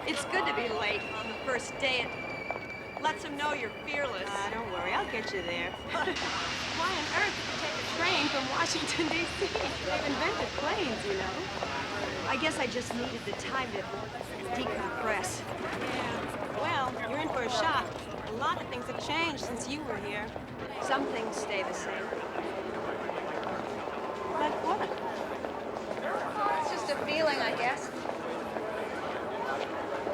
It's good to be late on the first day. It lets them know you're fearless. Don't worry, I'll get you there. Why on earth did you take a train from Washington, D.C.? They've invented planes, you know. I guess I just needed the time to decompress. Yeah, well, you're in for a shock. A lot of things have changed since you were here. Some things stay the same. Like what? It's just a feeling, I guess.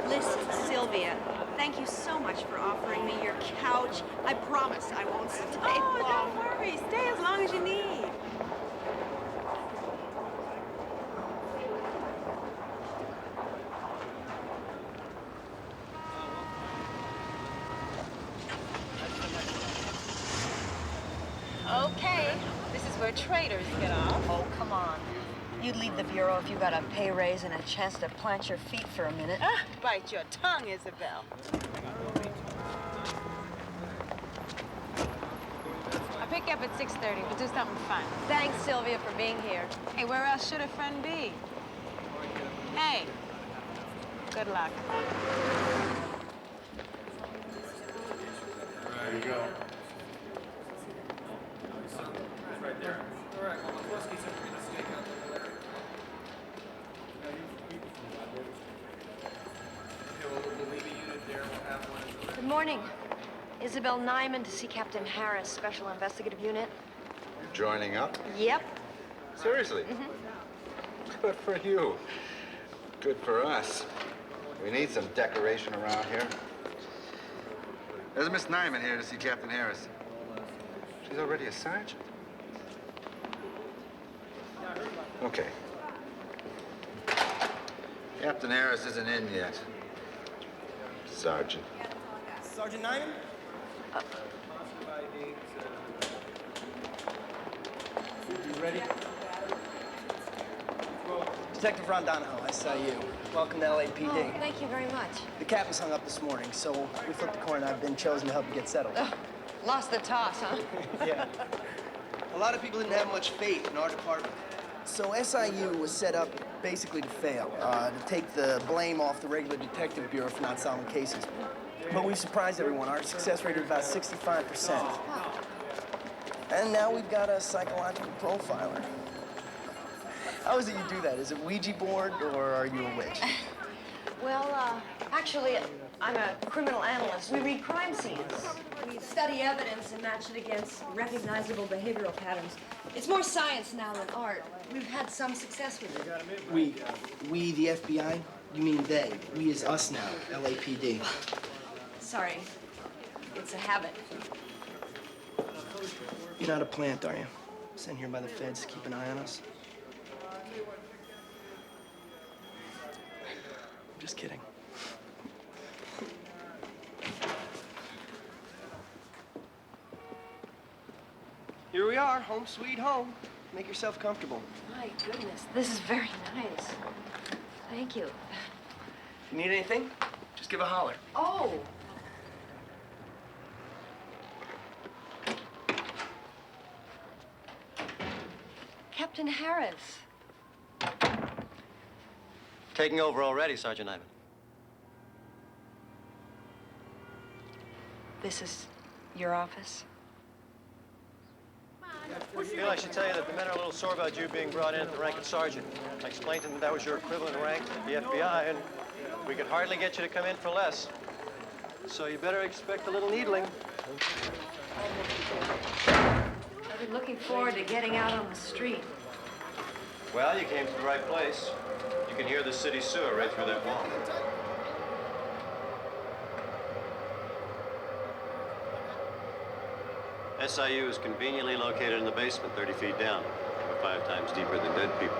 Listen, Sylvia, thank you so much for offering me your couch. I promise I won't stay long. Don't worry. Stay as long as you need. Okay, this is where traitors get off. Oh, come on. You'd leave the Bureau if you got a pay raise and a chance to plant your feet for a minute. Bite your tongue, Isabelle. I'll pick you up at 6:30. We'll do something fun. Thanks, Sylvia, for being here. Hey, where else should a friend be? Hey, good luck. There you go. Right there. All right, well, let's get some stakeout over there. We'll leave a unit there. We'll have one. Good morning. Isabelle Nyman to see Captain Harris, Special Investigative Unit. You're joining up? Yep. Seriously? Good for you. Good for us. We need some decoration around here. There's Miss Nyman here to see Captain Harris. She's already a sergeant. Okay. Captain Harris isn't in yet. Sergeant. Sergeant Nyman? You ready? Detective Ron Donahoe, SIU. Welcome to LAPD. Oh, thank you very much. The captain's hung up this morning, so we flipped a coin. I've been chosen to help you get settled. Lost the toss, huh? Yeah. A lot of people didn't have much faith in our department. So SIU was set up basically to fail, to take the blame off the regular detective bureau for not solving cases. But we've surprised everyone. Our success rate is about 65%. And now we've got a psychological profiler. How is it you do that? Is it Ouija board, or are you a witch? Well, actually, I'm a criminal analyst. We read crime scenes. We study evidence and match it against recognizable behavioral patterns. It's more science now than art. We've had some success with it. We, the FBI? You mean they? We is us now, LAPD. Sorry. It's a habit. You're not a plant, are you? Sent here by the feds to keep an eye on us? I'm just kidding. Here we are, home sweet home. Make yourself comfortable. My goodness, this is very nice. Thank you. If you need anything, just give a holler. Oh! Captain Harris. Taking over already, Sergeant Nyman. This is your office? Bill, I should tell you that the men are a little sore about you being brought in at the rank of sergeant. I explained to them that was your equivalent rank at the FBI, and we could hardly get you to come in for less. So you better expect a little needling. I've been looking forward to getting out on the street. Well, you came to the right place. You can hear the city sewer right through that wall. SIU is conveniently located in the basement, 30 feet down. We're 5 times deeper than dead people.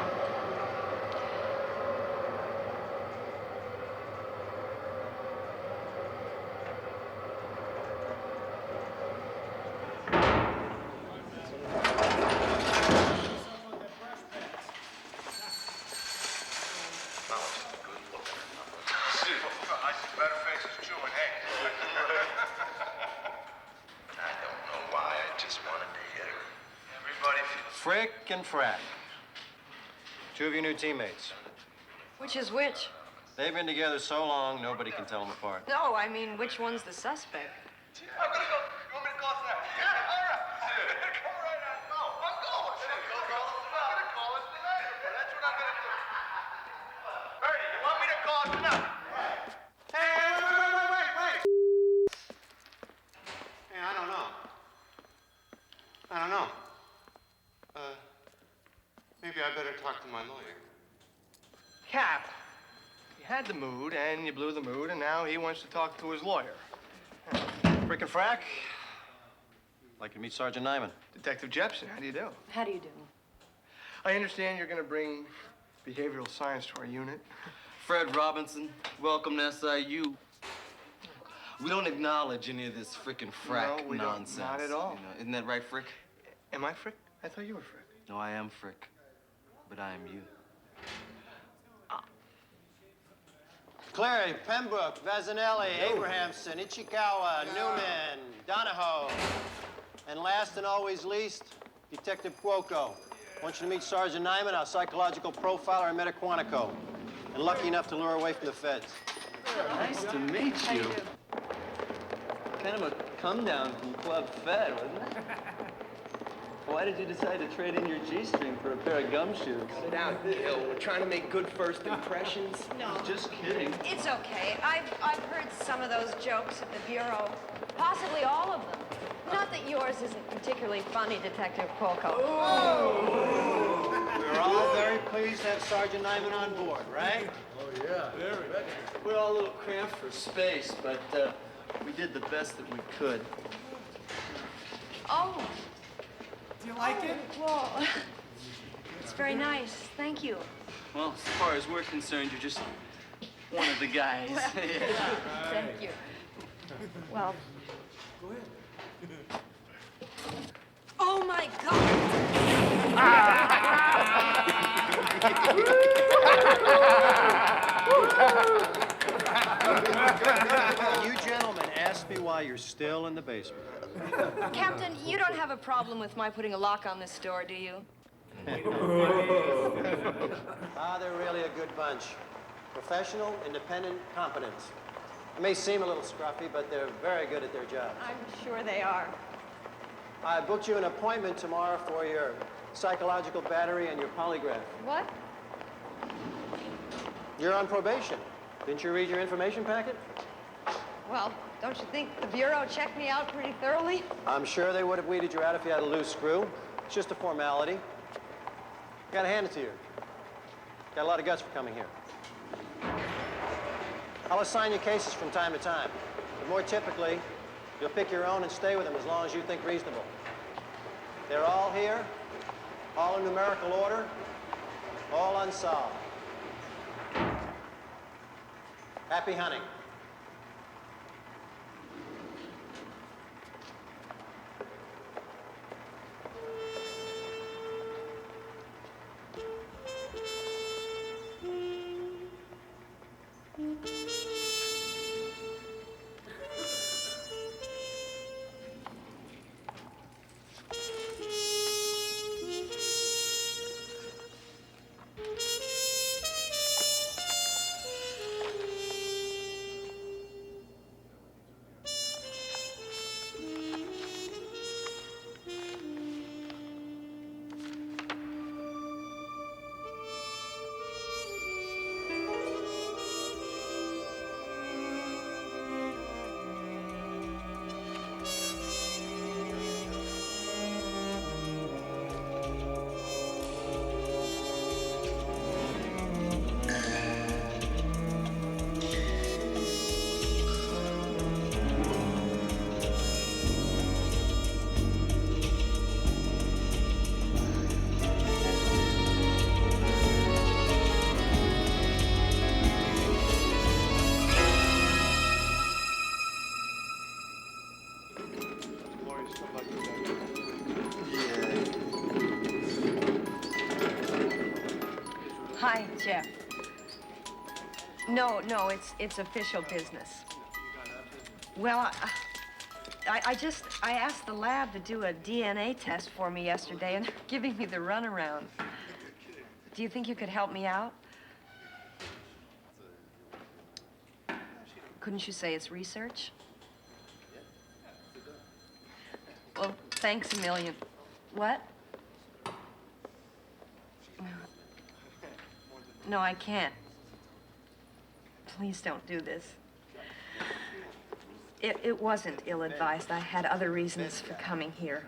Frick and Frack. 2 of your new teammates. Which is which? They've been together so long, nobody can tell them apart. No, I mean, which one's the suspect? I'm gonna go. You want me to call us now? Yeah, all right. Come right on. No, I'm going. I'm gonna call us tonight. That's what I'm gonna do. Bertie, you want me to call us tonight? Hey, wait. Hey, I don't know. Maybe I better talk to my lawyer. Cap, you had the mood, and you blew the mood, and now he wants to talk to his lawyer. Frickin' frack. Like to meet Sergeant Nyman. Detective Jepson, how do you do? How do you do? I understand you're gonna bring behavioral science to our unit. Fred Robinson, welcome to SIU. We don't acknowledge any of this frickin' frack No, we don't. nonsense. Not at all. You know, isn't that right, Frick? Am I Frick? I thought you were Frick. No, I am Frick, but I am you. Clary, Pembroke, Vasanelli, Abrahamson, Ichikawa, Newman, Donahoe. And last and always least, Detective Cuoco. I want you to meet Sergeant Nyman, our psychological profiler in Metaquantico. And lucky enough to lure away from the feds. Nice to meet you. Kind of a come down from Club Fed, wasn't it? Why did you decide to trade in your G-string for a pair of gumshoes? Cut it out, Gil. We're trying to make good first impressions. No. Just kidding. It's okay. I've heard some of those jokes at the Bureau. Possibly all of them. Not that yours isn't particularly funny, Detective Cuoco. We're all very pleased to have Sergeant Nyman on board, right? We're all a little cramped for space, but we did the best that we could. Oh. Do you like it? Well, it's very nice. Thank you. Well, as far as we're concerned, you're just one of the guys. Thank you. Well. Go ahead. Oh my God! You gentlemen asked me why you're still in the basement. Captain, you don't have a problem with my putting a lock on this door, do you? Ah, they're really a good bunch. Professional, independent, competent. It may seem a little scruffy, but they're very good at their job. I'm sure they are. I booked you an appointment tomorrow for your psychological battery and your polygraph. What? You're on probation. Didn't you read your information packet? Well, don't you think the Bureau checked me out pretty thoroughly? I'm sure they would have weeded you out if you had a loose screw. It's just a formality. Gotta hand it to you. Got a lot of guts for coming here. I'll assign you cases from time to time, but more typically, you'll pick your own and stay with them as long as you think reasonable. They're all here, all in numerical order, all unsolved. Happy hunting. Hi, Jeff. No, it's official business. Well, I asked the lab to do a DNA test for me yesterday, and they're giving me the runaround. Do you think you could help me out? Couldn't you say it's research? Well, thanks a million. What? No, I can't. Please don't do this. It wasn't ill-advised. I had other reasons for coming here.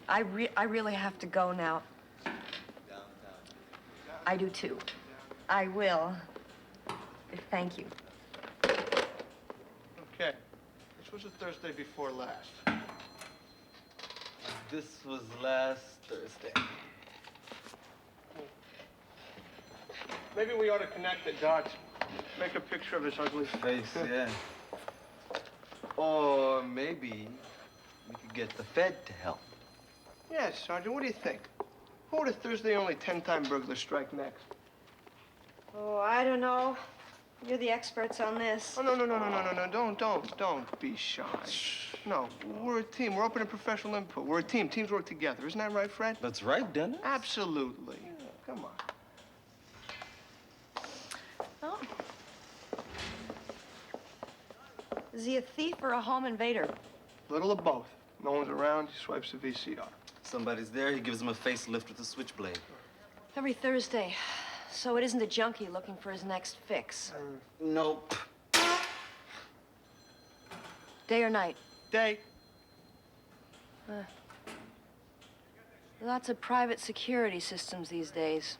I really have to go now. I do too. I will. Thank you. Okay. This was the Thursday before last. This was last Thursday. Maybe we ought to connect the dots. Make a picture of his ugly Face, yeah. Or maybe we could get the Fed to help. Yes, Sergeant, what do you think? Who would a Thursday only 10-time burglar strike next? Oh, I don't know. You're the experts on this. Oh, no. Don't be shy. No, we're a team. We're open to professional input. We're a team. Teams work together. Isn't that right, Fred? That's right, Dennis. Absolutely. Come on. Oh. Is he a thief or a home invader? Little of both. No one's around, he swipes the VCR. Somebody's there, he gives him a facelift with a switchblade. Every Thursday. So it isn't a junkie looking for his next fix. Nope. Day or night? Day. Lots of private security systems these days.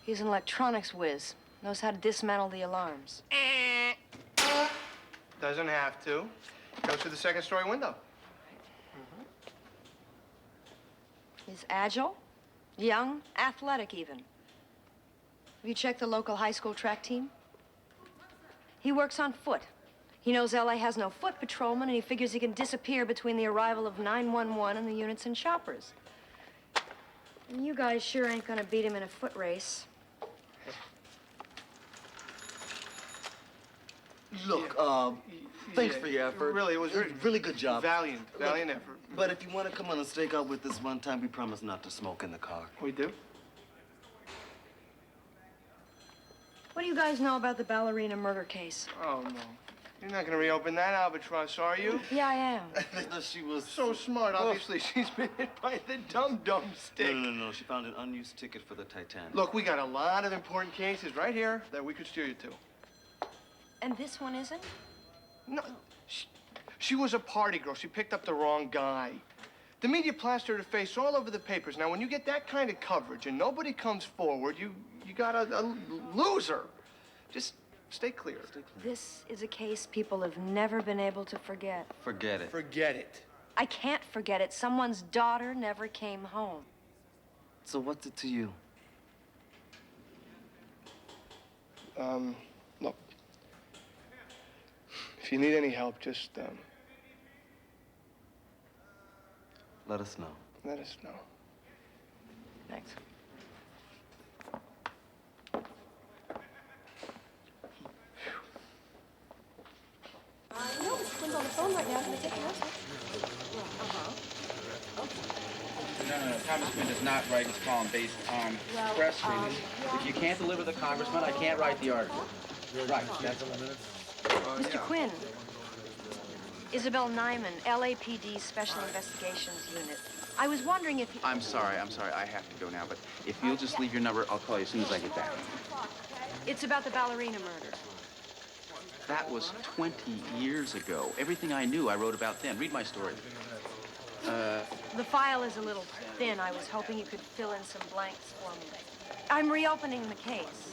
He's an electronics whiz. Knows how to dismantle the alarms. Doesn't have to. Goes through the second-story window. He's agile, young, athletic even. Have you checked the local high school track team? He works on foot. He knows LA has no foot patrolman, and he figures he can disappear between the arrival of 911 and the units and shoppers. And you guys sure ain't gonna beat him in a foot race. Look, thanks for your effort. Really, it was really good job. Valiant effort. But if you want to come on a stakeout with us one time, we promise not to smoke in the car. We do? What do you guys know about the ballerina murder case? Oh, no. You're not going to reopen that albatross, are you? Yeah, I am. She was So smart. Obviously, she's been hit by the dum-dum stick. No. She found an unused ticket for the Titanic. Look, we got a lot of important cases right here that we could steer you to. And this one isn't? No, she was a party girl. She picked up the wrong guy. The media plastered her face all over the papers. Now, when you get that kind of coverage and nobody comes forward, you got a loser. Just stay clear. This is a case people have never been able to forget. Forget it. Forget it. I can't forget it. Someone's daughter never came home. So what's it to you? Look. If you need any help, just, Let us know. let us know. Thanks. No, Mr. Quinn's on the phone right now. Can I take a message? No. Thomas Quinn does not write his column based on press release. If you can't deliver the congressman, I can't write the article. Right. That's Mr. Quinn. Isabelle Nyman, LAPD Special Investigations Unit. I was wondering if you... I'm sorry. I have to go now, but if you'll just leave your number, I'll call you as soon as I get back. It's about the ballerina murder. That was 20 years ago. Everything I knew, I wrote about then. Read my story. The file is a little thin. I was hoping you could fill in some blanks for me. I'm reopening the case.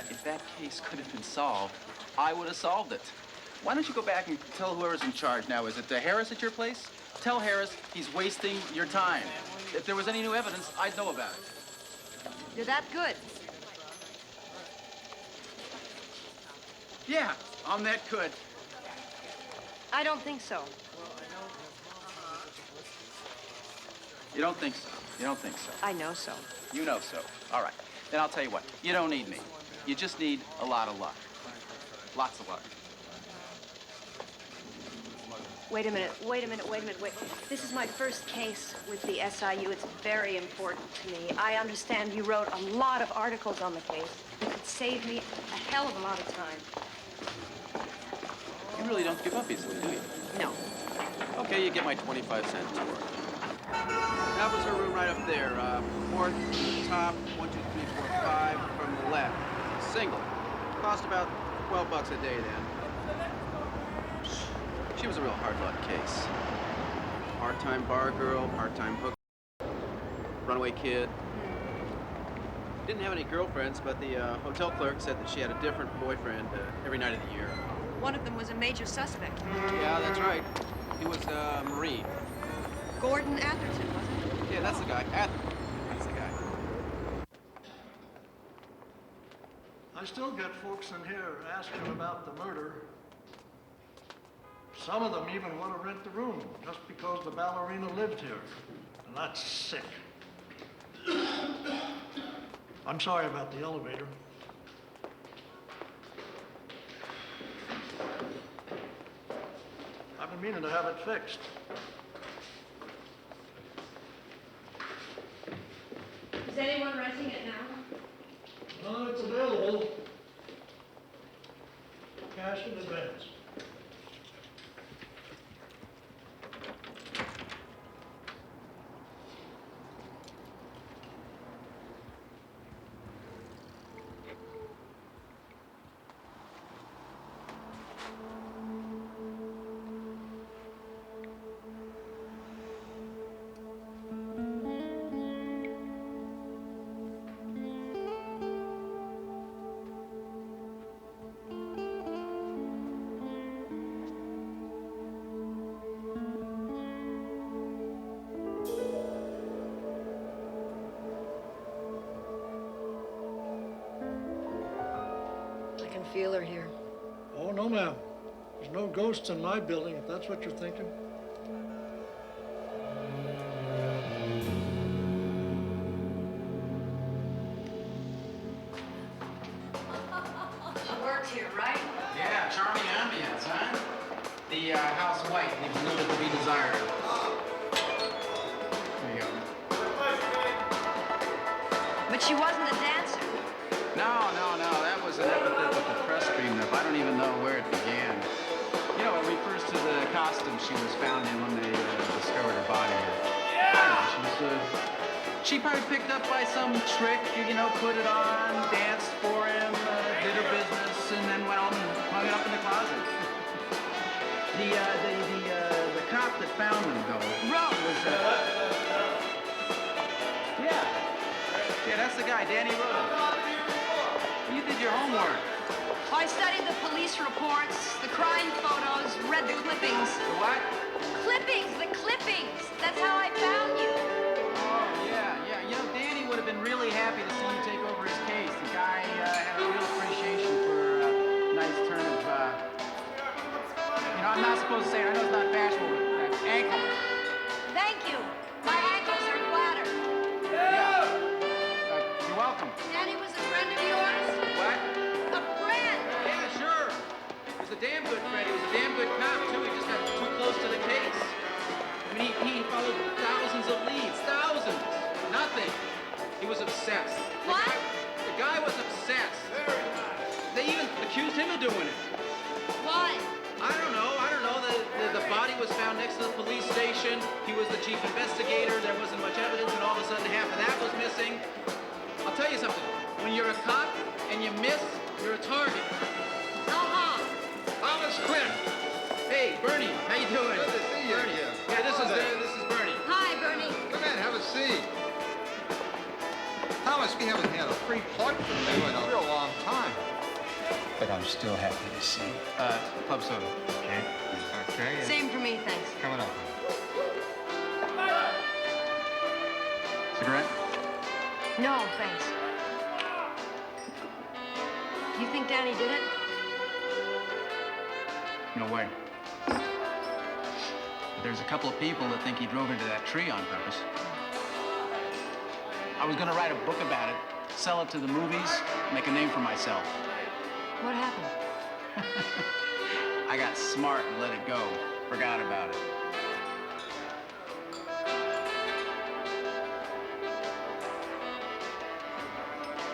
If that case could have been solved, I would have solved it. Why don't you go back and tell whoever's in charge now? Is it Harris at your place? Tell Harris he's wasting your time. If there was any new evidence, I'd know about it. You're that good. Yeah, I'm that good. I don't think so. You don't think so? You don't think so? I know so. You know so. All right. Then I'll tell you what. You don't need me. You just need a lot of luck. Lots of luck. Wait a minute. This is my first case with the SIU. It's very important to me. I understand you wrote a lot of articles on the case. It could save me a hell of a lot of time. You really don't give up easily, do you? No. Okay, you get my 25-cent tour. That was her room right up there. Fourth from the top, 1, 2, 3, 4, 5 from the left. Single. Cost about $12 a day then. She was a real hard luck case. Part-time bar girl, part-time hooker, runaway kid. Didn't have any girlfriends, but the hotel clerk said that she had a different boyfriend every night of the year. One of them was a major suspect. Yeah, that's right. He was a Marine. Gordon Atherton, wasn't it? Yeah, that's the guy. Atherton. That's the guy. I still get folks in here asking about the murder. Some of them even want to rent the room just because the ballerina lived here. And that's sick. I'm sorry about the elevator. I've been meaning to have it fixed. Is anyone renting it now? No, it's available. Cash in advance. I can feel her here. Oh, no, ma'am. There's no ghosts in my building, if that's what you're thinking. She works here, right? Yeah, charming ambience, huh? The house white leaves little to be desired. There you go. But she wasn't a dancer. No. That was an epithet that the press dreamed of. I don't even know where it began. You know, it refers to the costume she was found in when they discovered her body. She probably picked up by some trick, you know, put it on, danced for him, did her business, and then went home and hung it up in the closet. The cop that found them, though, was yeah, that's the guy, Danny Roden. You did your homework. I studied the police reports, the crime photos, read the clippings. The what? Clippings, the clippings. That's how I found you. Oh, yeah. You know, Danny would have been really happy to see you take over his case. The guy had a real appreciation for a nice turn of, you know, I'm not supposed to say it. I know it's not fashionable, but ankle. Thank you. My ankles are flattered. Yeah. You're welcome. Danny was a friend of yours? What? A friend. Yeah, sure. He was a damn good friend. He was a damn good cop, too. He just got too close to the case. I mean, he followed thousands of leads. Thousands. Nothing. He was obsessed. What? The guy was obsessed. They even accused him of doing it. Why? I don't know. The body was found next to the police station. He was the chief investigator. There wasn't much evidence, and all of a sudden half of that was missing. I'll tell you something. When you're a cop and you miss, you're a target. Uh-huh. Thomas Quinn. Hey, Bernie, how you doing? Good to see you. Bernie. Yeah. Yeah, this Hello there. is Bernie. Hi, Bernie. Come in, have a seat. Thomas, we haven't had a free plug from you in a real long time. But I'm still happy to see. Club soda. Okay. Okay. Same for me, thanks. Coming up. Cigarette? No, thanks. You think Danny did it? No way. There's a couple of people that think he drove into that tree on purpose. I was gonna write a book about it, sell it to the movies, make a name for myself. What happened? I got smart and let it go. Forgot about it.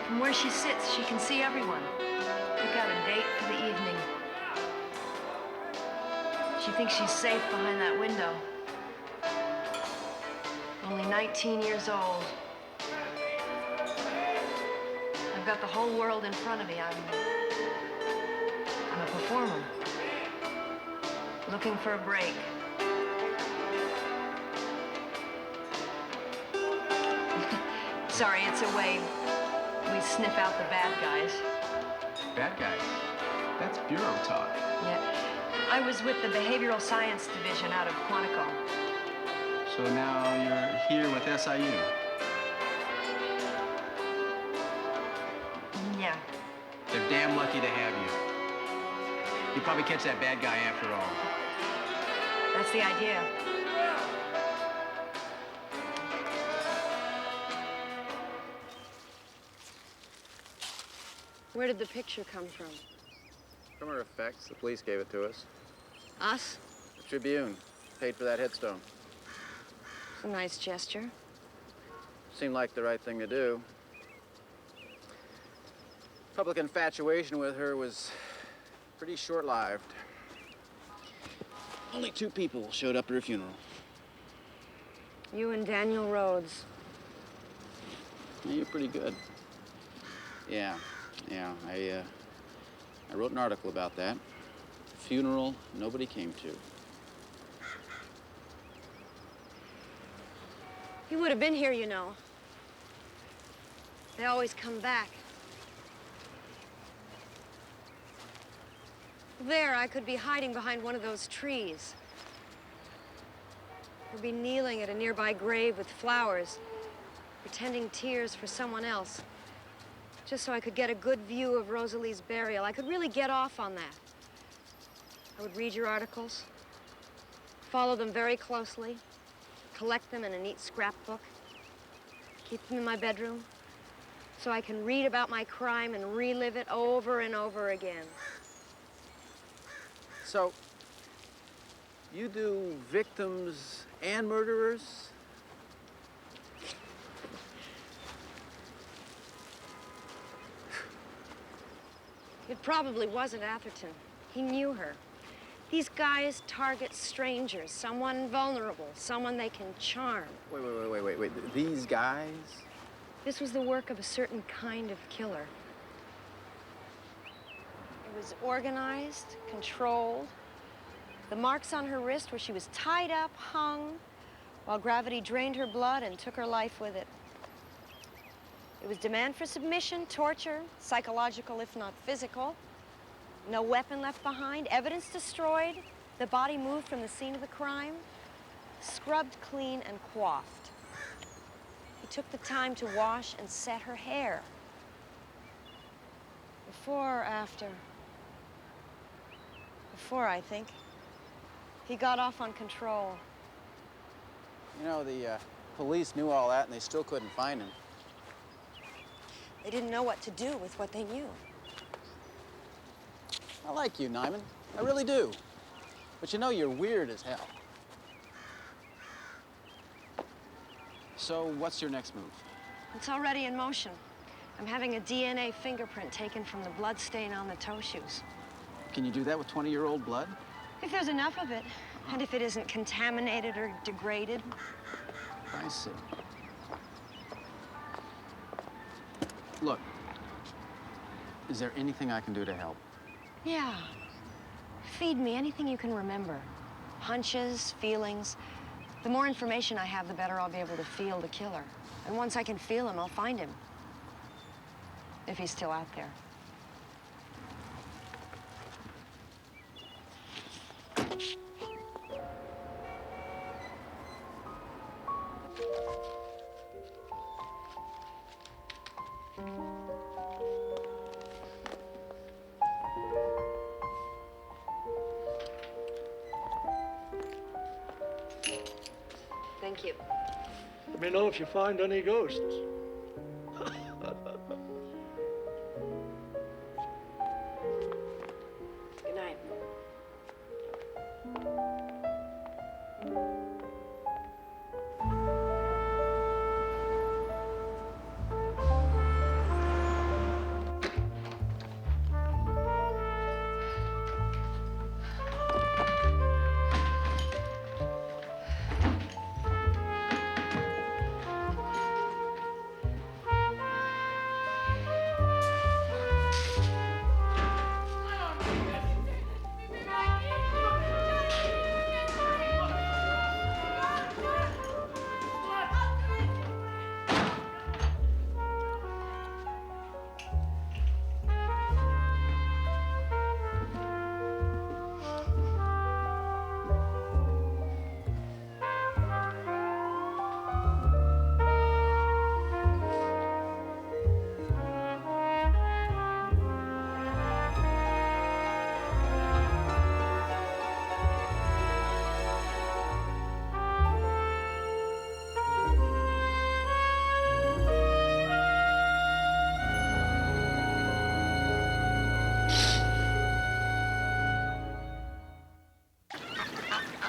From where she sits, she can see everyone. Pick out a date for the evening. She thinks she's safe behind that window. Only 19 years old. I've got the whole world in front of me. I'm a performer. Looking for a break. Sorry, it's a way we sniff out the bad guys. Bad guys? That's bureau talk. Yeah. I was with the behavioral science division out of Quantico. So now you're here with SIU. Yeah. They're damn lucky to have you. You probably catch that bad guy after all. That's the idea. Where did the picture come from? From our effects, the police gave it to us. Us? The Tribune paid for that headstone. It's a nice gesture. Seemed like the right thing to do. Public infatuation with her was pretty short-lived. Only 2 people showed up at her funeral. You and Daniel Rhodes. Yeah, you're pretty good. Yeah. I wrote an article about that. Funeral nobody came to. He would have been here, you know. They always come back. There, I could be hiding behind one of those trees. Or be kneeling at a nearby grave with flowers, pretending tears for someone else. Just so I could get a good view of Rosalie's burial. I could really get off on that. I would read your articles, follow them very closely, collect them in a neat scrapbook, keep them in my bedroom, so I can read about my crime and relive it over and over again. So, you do victims and murderers? It probably wasn't Atherton. He knew her. These guys target strangers, someone vulnerable, someone they can charm. Wait. These guys? This was the work of a certain kind of killer. It was organized, controlled. The marks on her wrist where she was tied up, hung, while gravity drained her blood and took her life with it. It was demand for submission, torture, psychological if not physical. No weapon left behind, evidence destroyed. The body moved from the scene of the crime, scrubbed clean and coiffed. He took the time to wash and set her hair. Before or after? Before, I think. He got off on control. You know, the police knew all that and they still couldn't find him. They didn't know what to do with what they knew. I like you, Nyman. I really do. But you know, you're weird as hell. So, what's your next move? It's already in motion. I'm having a DNA fingerprint taken from the blood stain on the toe shoes. Can you do that with 20-year-old blood? If there's enough of it, and if it isn't contaminated or degraded. I see. Look, is there anything I can do to help? Yeah. Feed me anything you can remember. Hunches, feelings. The more information I have, the better I'll be able to feel the killer. And once I can feel him, I'll find him. If he's still out there. Thank you. Let me know if you find any ghosts. Good night.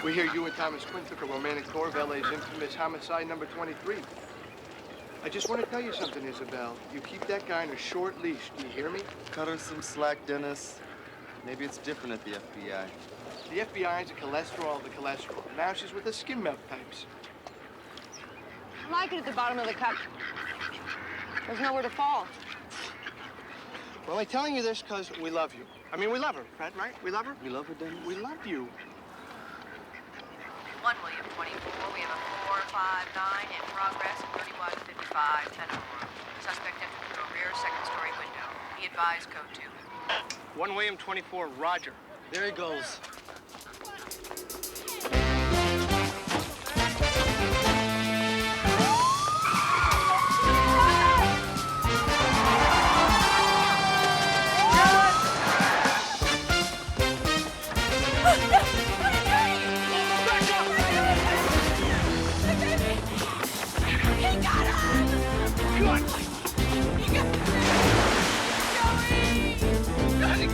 We hear you and Thomas Quinn took a romantic tour of LA's infamous homicide number 23. I just want to tell you something, Isabelle. You keep that guy on a short leash, do you hear me? Cut her some slack, Dennis. Maybe it's different at the FBI. The FBI's a cholesterol of the cholesterol. Now she's with the skim milk types. I like it at the bottom of the cup. There's nowhere to fall. Well, I'm telling you this because we love you. I mean, we love her, Fred, right? We love her? We love her, Dennis? We love you. 1 William 24. We have a 459 in progress, 3155 10-4. Suspect entered through a rear second-story window. Be advised, code 2. 1 William 24, Roger. There he goes.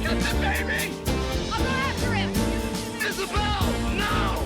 Get the baby! I'm after him! Isabelle, now!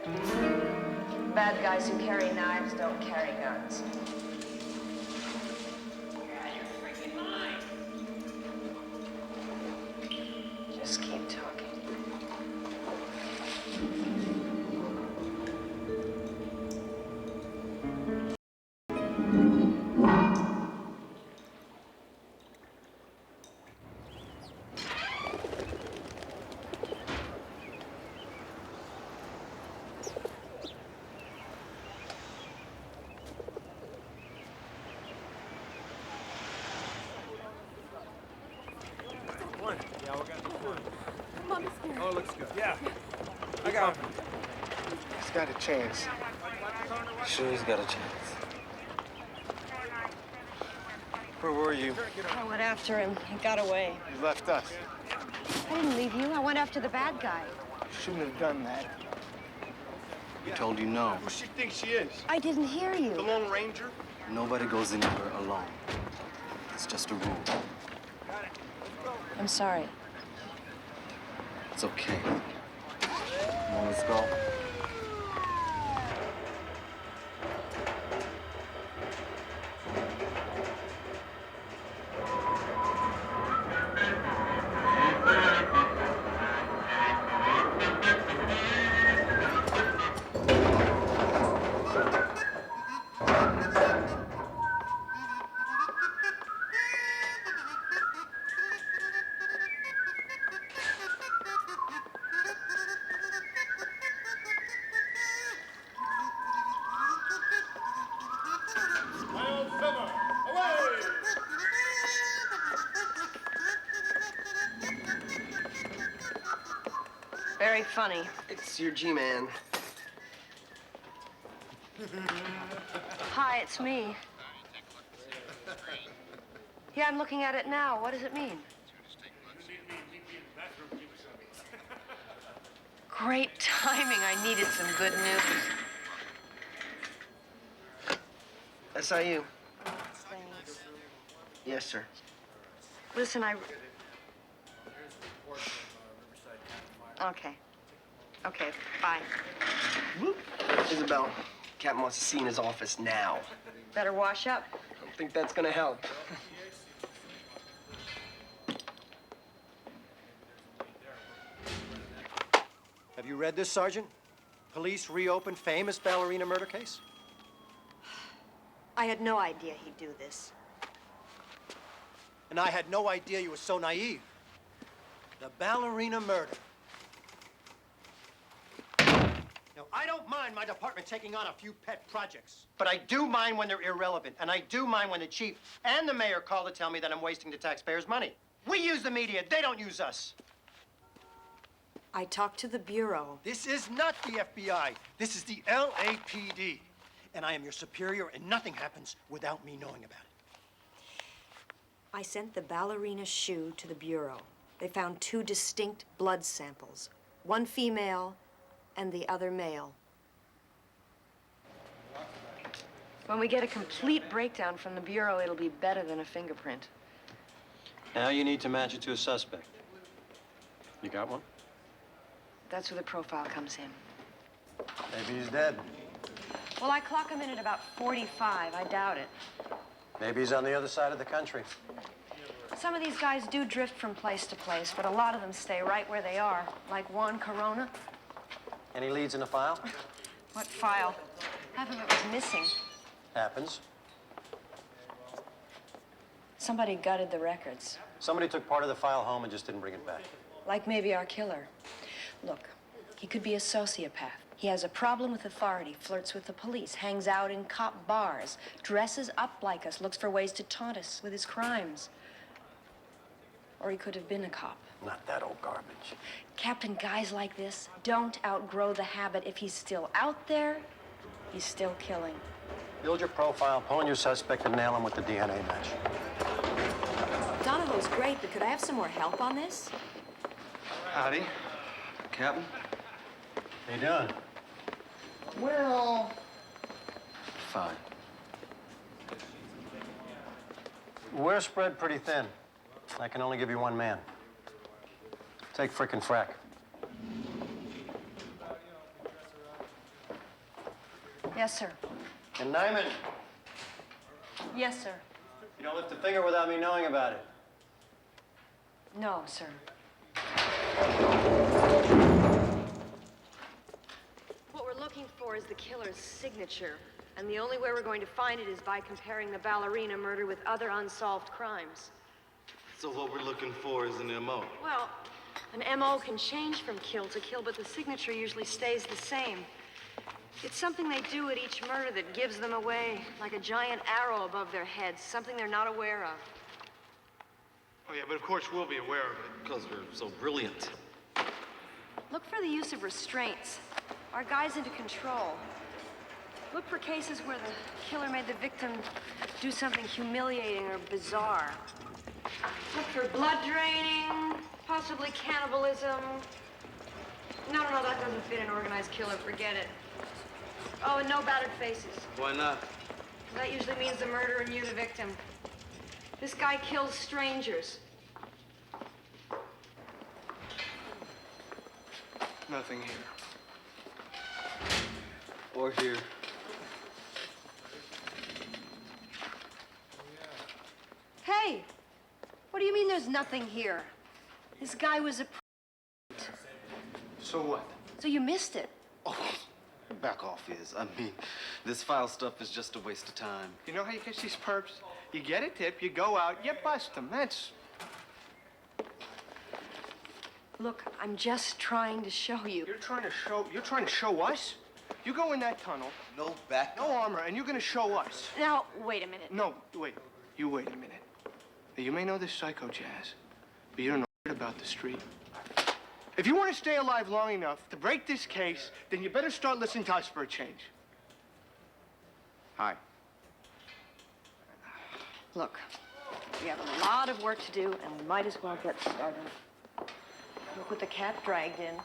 What's going Bad guys who carry knives don't carry guns. Just keep talking. Yeah, we're gonna do good. Mom is scared. Oh, it looks good. Yeah. I got him. He's got a chance. Sure, he's got a chance. Where were you? I went after him. He got away. You left us. I didn't leave you. I went after the bad guy. You shouldn't have done that. We told you no. Who she thinks she is? I didn't hear you. The Lone Ranger? Nobody goes anywhere alone. It's just a rule. I'm sorry. It's okay. Come on, let's go. Very funny. It's your G-Man. Hi, it's me. Yeah, I'm looking at it now. What does it mean? Great timing. I needed some good news. SIU. Yes, sir. Listen, Okay. Okay, bye. Isabelle, Captain wants to see in his office now. Better wash up. I don't think that's gonna help. Have you read this, Sergeant? Police reopened famous ballerina murder case? I had no idea he'd do this. And I had no idea you were so naive. The ballerina murder. Now, I don't mind my department taking on a few pet projects, but I do mind when they're irrelevant, and I do mind when the chief and the mayor call to tell me that I'm wasting the taxpayers' money. We use the media, they don't use us. I talked to the Bureau. This is not the FBI. This is the LAPD. And I am your superior, and nothing happens without me knowing about it. I sent the ballerina shoe to the Bureau. They found 2 distinct blood samples, one female and the other male. When we get a complete breakdown from the Bureau, it'll be better than a fingerprint. Now you need to match it to a suspect. You got one? That's where the profile comes in. Maybe he's dead. Well, I clock him in at about 45. I doubt it. Maybe he's on the other side of the country. Some of these guys do drift from place to place, but a lot of them stay right where they are, like Juan Corona. Any leads in the file? What file? Half of it was missing. Happens. Somebody gutted the records. Somebody took part of the file home and just didn't bring it back. Like maybe our killer. Look, he could be a sociopath. He has a problem with authority, flirts with the police, hangs out in cop bars, dresses up like us, looks for ways to taunt us with his crimes. Or he could have been a cop. Not that old garbage. Captain, guys like this don't outgrow the habit. If he's still out there, he's still killing. Build your profile, pull in your suspect, and nail him with the DNA match. Donahoe's great, but could I have some more help on this? Howdy, Captain. How you doing? Well, fine. We're spread pretty thin. I can only give you one man. Take frickin' Frack. Yes, sir. And Nyman, Yes, sir. you don't lift a finger without me knowing about it. No, sir. What we're looking for is the killer's signature. And the only way we're going to find it is by comparing the ballerina murder with other unsolved crimes. So what we're looking for is an MO. Well, an MO can change from kill to kill, but the signature usually stays the same. It's something they do at each murder that gives them away, like a giant arrow above their heads, something they're not aware of. Oh, yeah, but of course we'll be aware of it. Because we're so brilliant. Look for the use of restraints. Our guy's into control. Look for cases where the killer made the victim do something humiliating or bizarre. Look for blood draining, possibly cannibalism. No, that doesn't fit an organized killer. Forget it. Oh, and no battered faces. Why not? That usually means the murderer knew the victim. This guy kills strangers. Nothing here. Or here. Hey! What do you mean there's nothing here? This guy was a... So what? So you missed it. Oh, back off, Iz. I mean, this file stuff is just a waste of time. You know how you catch these perps? You get a tip, you go out, you bust them. That's... Look, I'm just trying to show you. You're trying to show us? You go in that tunnel. No back. No armor, and you're gonna show us. Now, wait a minute. No, wait. You wait a minute. Now, you may know this psycho jazz, but you don't know shit about the street. If you want to stay alive long enough to break this case, then you better start listening to us for a change. Hi. Look, we have a lot of work to do, and we might as well get started. Look what the cat dragged in.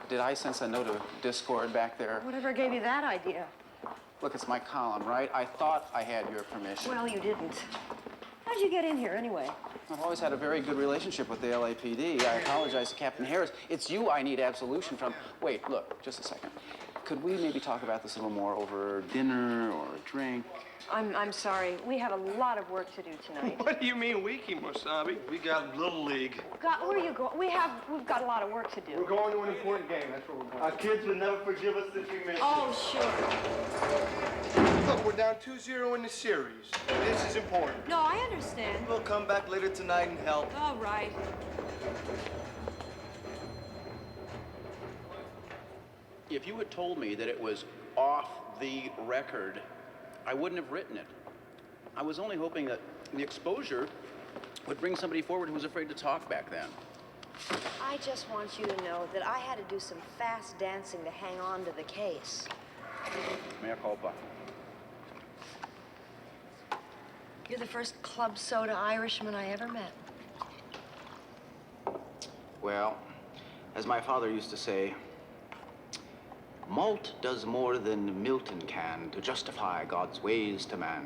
Did I sense a note of discord back there? Whatever gave you that idea? Look, it's my column, right? I thought I had your permission. Well, you didn't. How'd you get in here, anyway? I've always had a very good relationship with the LAPD. I apologize to Captain Harris. It's you I need absolution from. Wait, look, just a second. Could we maybe talk about this a little more over dinner or a drink? I'm sorry. We have a lot of work to do tonight. What do you mean we, Kimosabe? We got Little League. God, where are you going? We've got a lot of work to do. We're going to an important game. That's where we're going. Our kids would never forgive us if we missed Oh, sure. Look, we're down 2-0 in the series. This is important. No, I understand. We'll come back later tonight and help. All right. If you had told me that it was off the record, I wouldn't have written it. I was only hoping that the exposure would bring somebody forward who was afraid to talk back then. I just want you to know that I had to do some fast dancing to hang on to the case. Mea culpa. You're the first club soda Irishman I ever met. Well, as my father used to say, malt does more than Milton can to justify God's ways to man.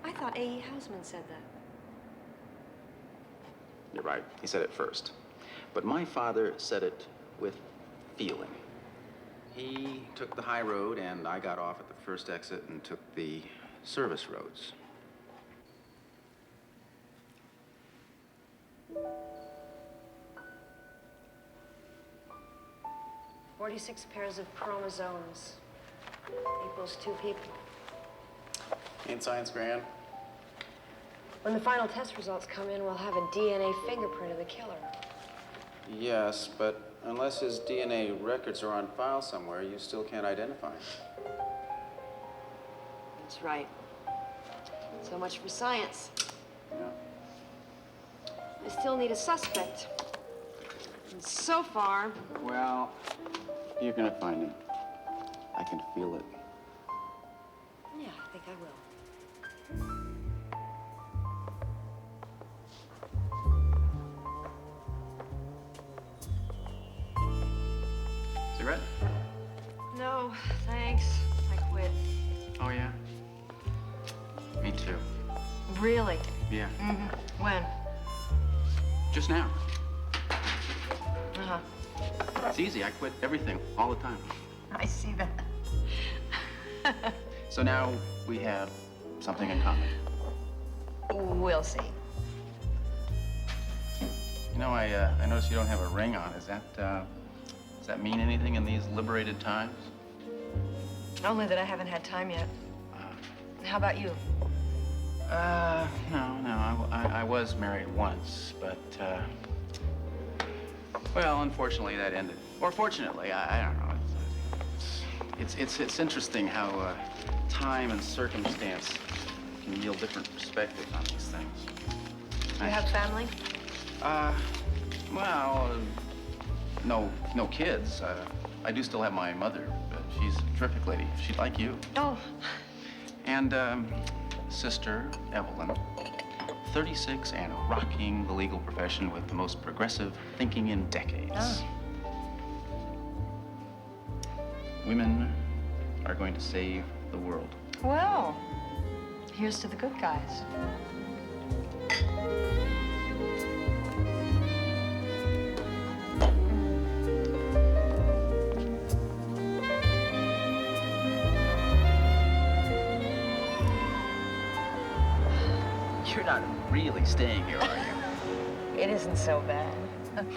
I thought A.E. Housman said that. You're right, he said it first. But my father said it with feeling. He took the high road, and I got off at the first exit and took the service roads. "46 pairs of chromosomes equals 2 people. Ain't science grand? When the final test results come in, we'll have a DNA fingerprint of the killer. Yes, but unless his DNA records are on file somewhere, you still can't identify him. That's right. So much for science. Yeah. I still need a suspect. And so far... Well, you're gonna find him. I can feel it. Yeah, I think I will. Cigarette? No, thanks. I quit. Oh, yeah? Me too. Really? Yeah. Mm-hmm. When? Just now. Uh-huh. It's easy. I quit everything all the time. I see that. So now we have something in common. We'll see. You know, I noticed you don't have a ring on. Does that mean anything in these liberated times? Only that I haven't had time yet. How about you? No. I was married once, but, well, unfortunately, that ended. Or fortunately, I don't know. It's interesting how time and circumstance can yield different perspectives on these things. You have family? Well, no kids. I do still have my mother, but she's a terrific lady. She'd like you. Oh. And, sister, Evelyn, 36 and rocking the legal profession with the most progressive thinking in decades. Oh. Women are going to save the world. Well, here's to the good guys. You're not really staying here, are you? It isn't so bad.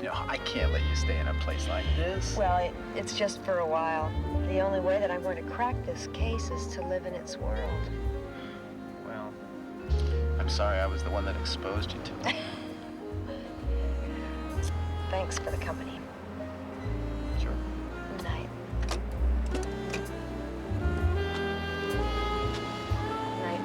No, I can't let you stay in a place like this. Well, it's just for a while. The only way that I'm going to crack this case is to live in its world. Well, I'm sorry I was the one that exposed you to it. Thanks for the company. Sure. Good night. Night.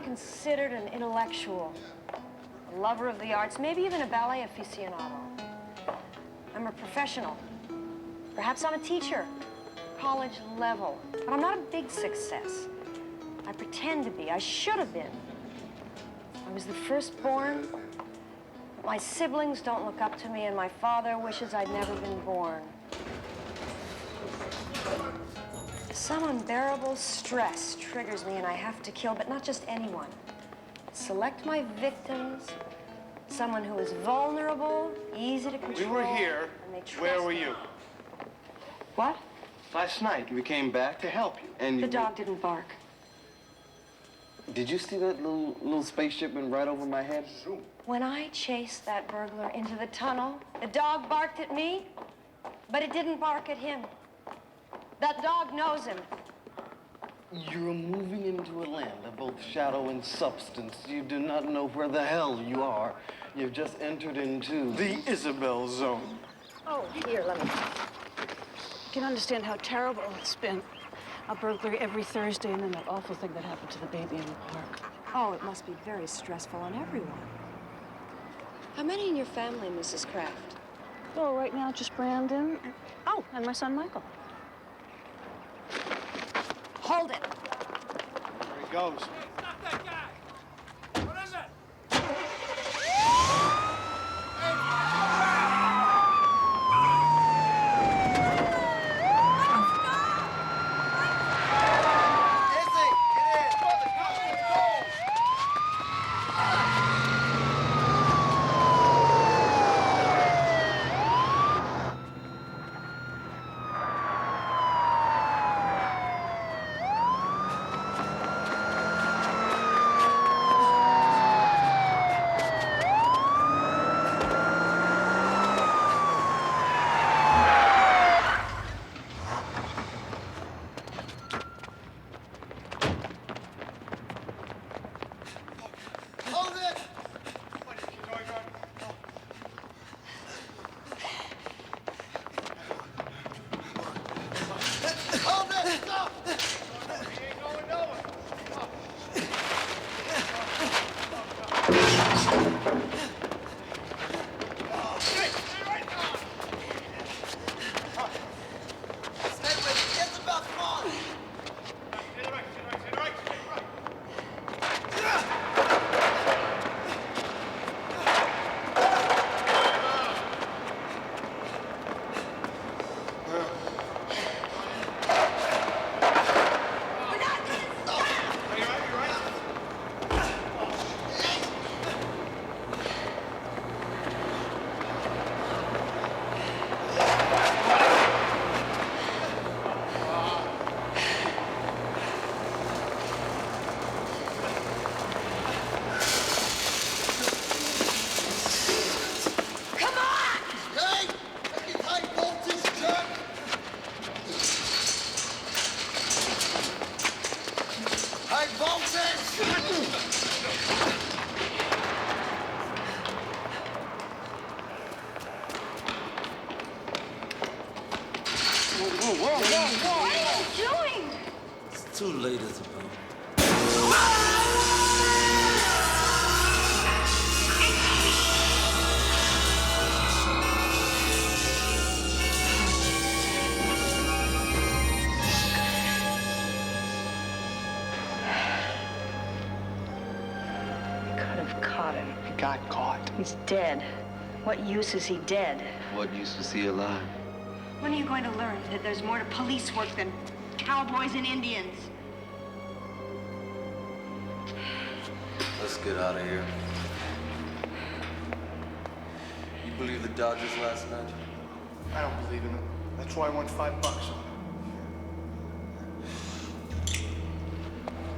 I'm considered an intellectual, a lover of the arts, maybe even a ballet aficionado. I'm a professional. Perhaps I'm a teacher, college level. But I'm not a big success. I pretend to be. I should have been. I was the firstborn. My siblings don't look up to me, and my father wishes I'd never been born. Some unbearable stress triggers me, and I have to kill, but not just anyone. Select my victims, someone who is vulnerable, easy to control. We were here. And they trust Where were me. you? What? Last night. We came back to help you. And The dog didn't bark. Did you see that little spaceship went right over my head? When I chased that burglar into the tunnel, the dog barked at me, but it didn't bark at him. That dog knows him. You're moving into a land of both shadow and substance. You do not know where the hell you are. You've just entered into the Isabelle zone. Oh, here, let me. You can understand how terrible it's been. A burglary every Thursday, and then that awful thing that happened to the baby in the park. Oh, it must be very stressful on everyone. How many in your family, Mrs. Kraft? Oh, right now, just Brandon. Oh, and my son, Michael. Hold it. There he goes. Stop that guy! What is it? Hold it! Hold it! Stop! He ain't going nowhere. Stay with it. Isabelle, come on! Stay right, stay right, stay right, stay right. Come on! Hey! Take it high voltage, jerk! High voltage! What are you doing? It's too late, Isabelle. Could have caught him. He got caught. He's dead. What use is he dead? What use was he alive? When are you going to learn that there's more to police work than cowboys and Indians? Let's get out of here. You believe the Dodgers last night? I don't believe in them. That's why I won $5 on them.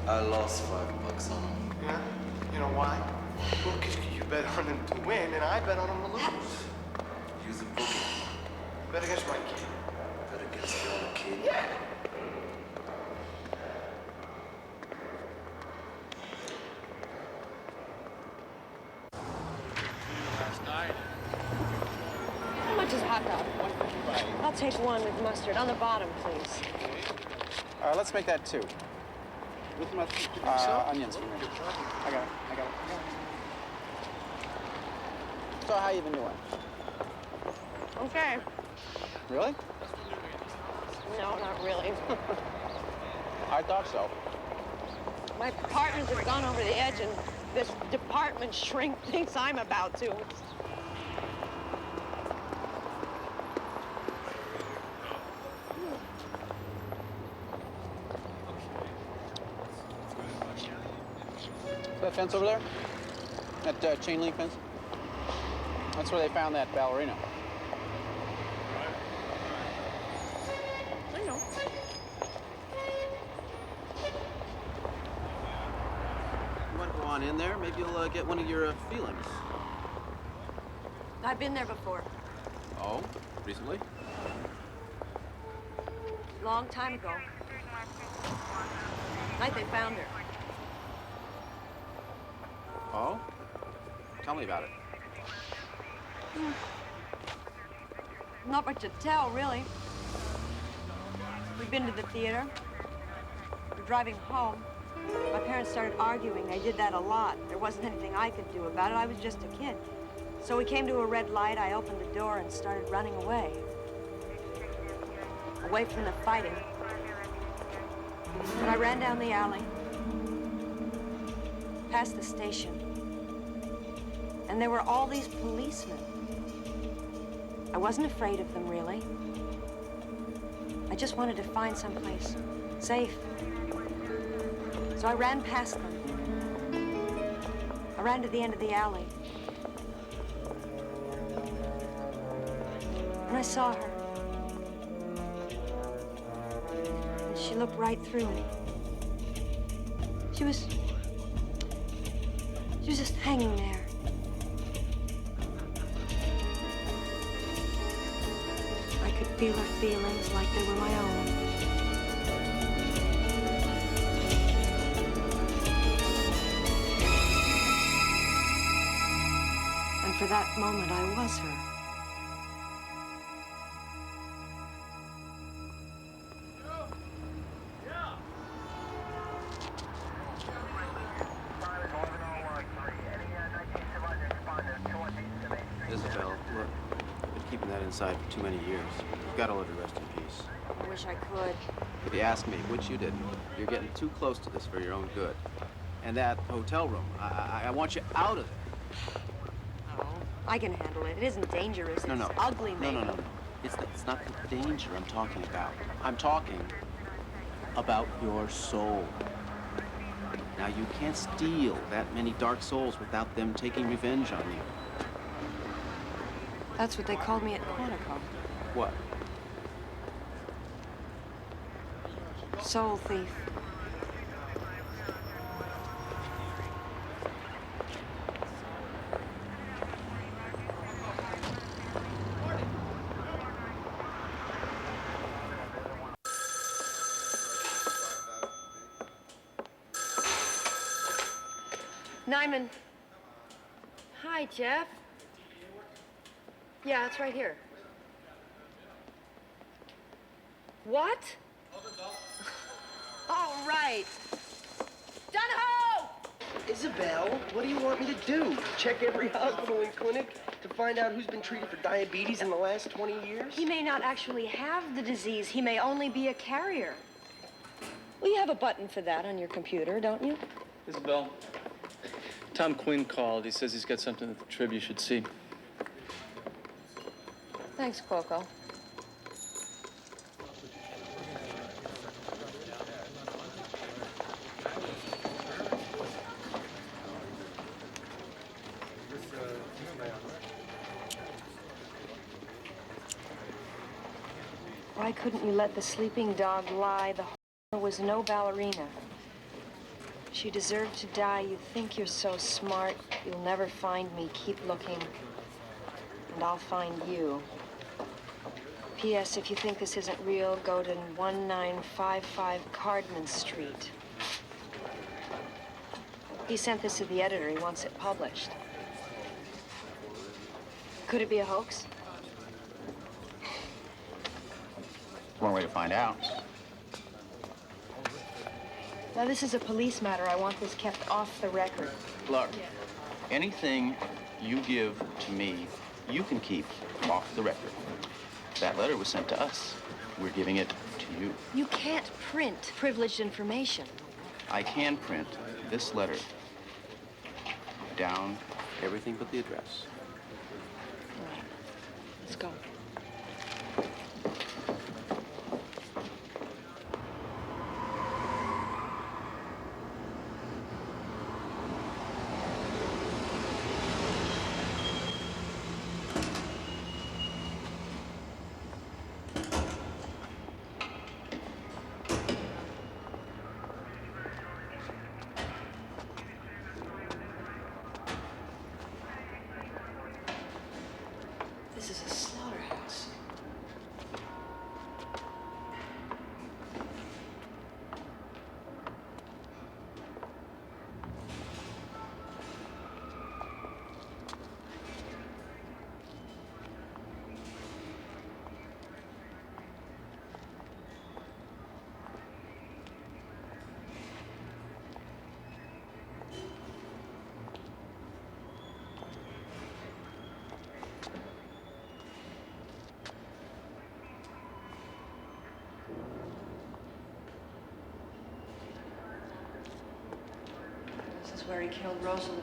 I lost $5 on them. Yeah? You know why? Well, because you bet on them to win, and I bet on them to lose. Use a bookie. Bet against my kid. Bet against the other kid. Yeah. How much is a hot dog? I'll take one with mustard. On the bottom, please. All right, let's make that 2. With my onions for me. I got it. So how you been doing? Okay. Really? No, not really. I thought so. My partners have gone over the edge, and this department shrink thinks I'm about to. That fence over there? That chain link fence? That's where they found that ballerina. I know. You want to go on in there? Maybe you'll get one of your feelings. I've been there before. Oh? Recently? Long time ago. Night they found her. Oh? Tell me about it. Not much to tell, really. We've been to the theater. We're driving home. My parents started arguing. They did that a lot. There wasn't anything I could do about it. I was just a kid. So we came to a red light. I opened the door and started running away. Away from the fighting. But I ran down the alley, past the station. And there were all these policemen. I wasn't afraid of them, really. I just wanted to find someplace safe. So I ran past them. I ran to the end of the alley. And I saw her. And she looked right through me. She was just hanging there. I could feel her feelings like they were my own. And for that moment, I was her. Isabelle, look, I've been keeping that inside for too many years. You've got to let her rest in peace. I wish I could. If you ask me, which you didn't, you're getting too close to this for your own good. And that hotel room, I want you out of there. Oh, I can handle it. It isn't dangerous. No. It's ugly, maybe. No. It's not the danger I'm talking about. I'm talking about your soul. Now, you can't steal that many dark souls without them taking revenge on you. That's what they called me at Quantico. What? Soul thief. Nyman. Hi, Jeff. Yeah, it's right here. What? All right. Donahoe! Isabelle, what do you want me to do? Check every hospital and clinic to find out who's been treated for diabetes in the last 20 years? He may not actually have the disease. He may only be a carrier. Well, you have a button for that on your computer, don't you? Isabelle, Tom Quinn called. He says he's got something that the Trib you should see. Thanks, Coco. Why couldn't you let the sleeping dog lie? The whore was no ballerina. She deserved to die. You think you're so smart. You'll never find me. Keep looking. And I'll find you. P.S. If you think this isn't real, go to 1955 Cardman Street. He sent this to the editor. He wants it published. Could it be a hoax? One way to find out. Now, this is a police matter. I want this kept off the record. Look, anything you give to me, you can keep off the record. That letter was sent to us. We're giving it to you. You can't print privileged information. I can print this letter down everything but the address. All right. Let's go. This is a slaughterhouse. This is where he killed Rosalie.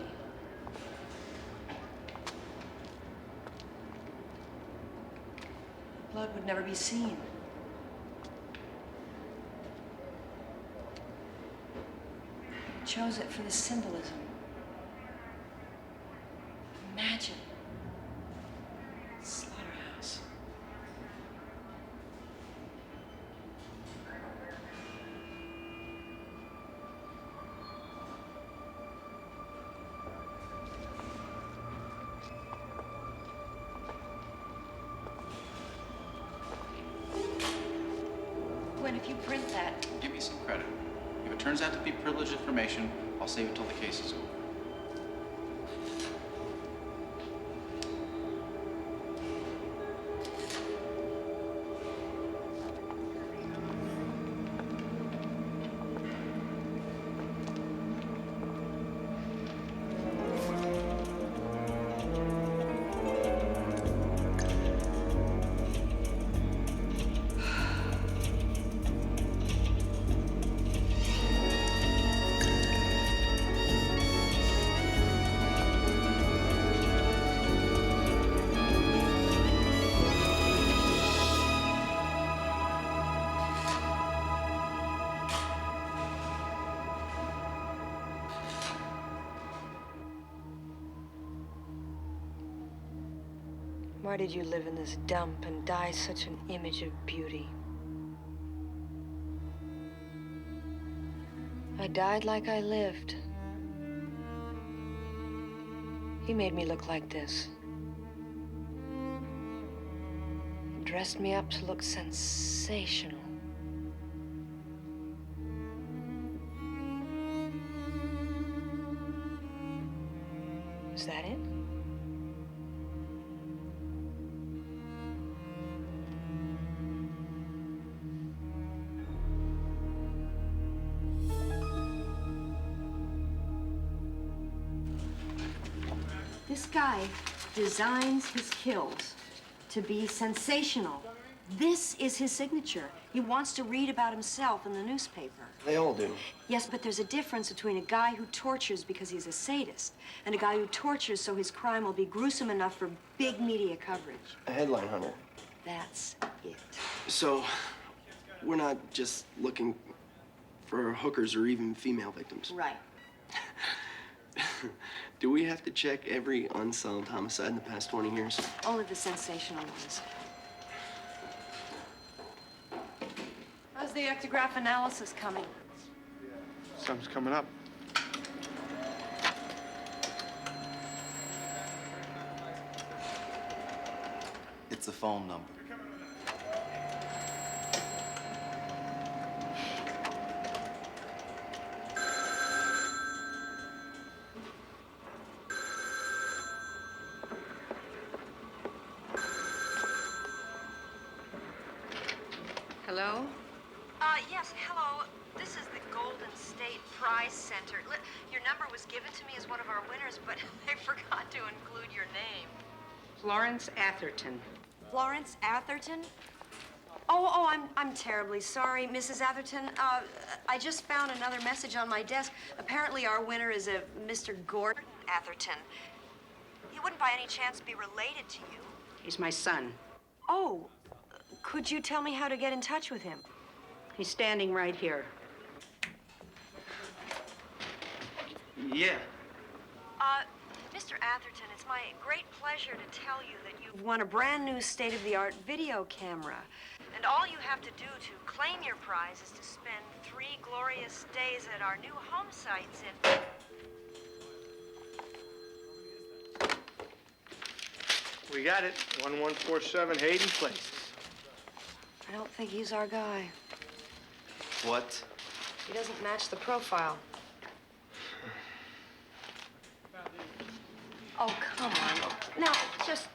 Blood would never be seen. He chose it for the symbolism. Imagine. Slaughterhouse. When if you print that, Give me some credit. If it turns out to be privileged information, I'll save it till the case is over. why did you live in this dump and die such an image of beauty? I died like I lived. He made me look like this. He dressed me up to look sensational. Is that it? This guy designs his kills to be sensational. This is his signature. He wants to read about himself in the newspaper. They all do. Yes, but there's a difference between a guy who tortures because he's a sadist and a guy who tortures so his crime will be gruesome enough for big media coverage. A headline hunter. That's it. So, we're not just looking for hookers or even female victims. Right. Do we have to check every unsolved homicide in the past 20 years? Only the sensational ones. How's the ectograph analysis coming? Something's coming up. It's a phone number. Hello? Yes, hello. This is the Golden State Prize Center. Your number was given to me as one of our winners, but they forgot to include your name. Florence Atherton. Florence Atherton? Oh, I'm terribly sorry, Mrs. Atherton. I just found another message on my desk. Apparently our winner is a Mr. Gordon Atherton. He wouldn't by any chance be related to you. He's my son. Oh, could you tell me how to get in touch with him? He's standing right here. Yeah. Mr. Atherton, it's my great pleasure to tell you that you've won a brand new state-of-the-art video camera. And all you have to do to claim your prize is to spend 3 glorious days at our new home sites in... We got it. 1147 Hayden Place. I don't think he's our guy. What? He doesn't match the profile. Oh, come on. Now, just...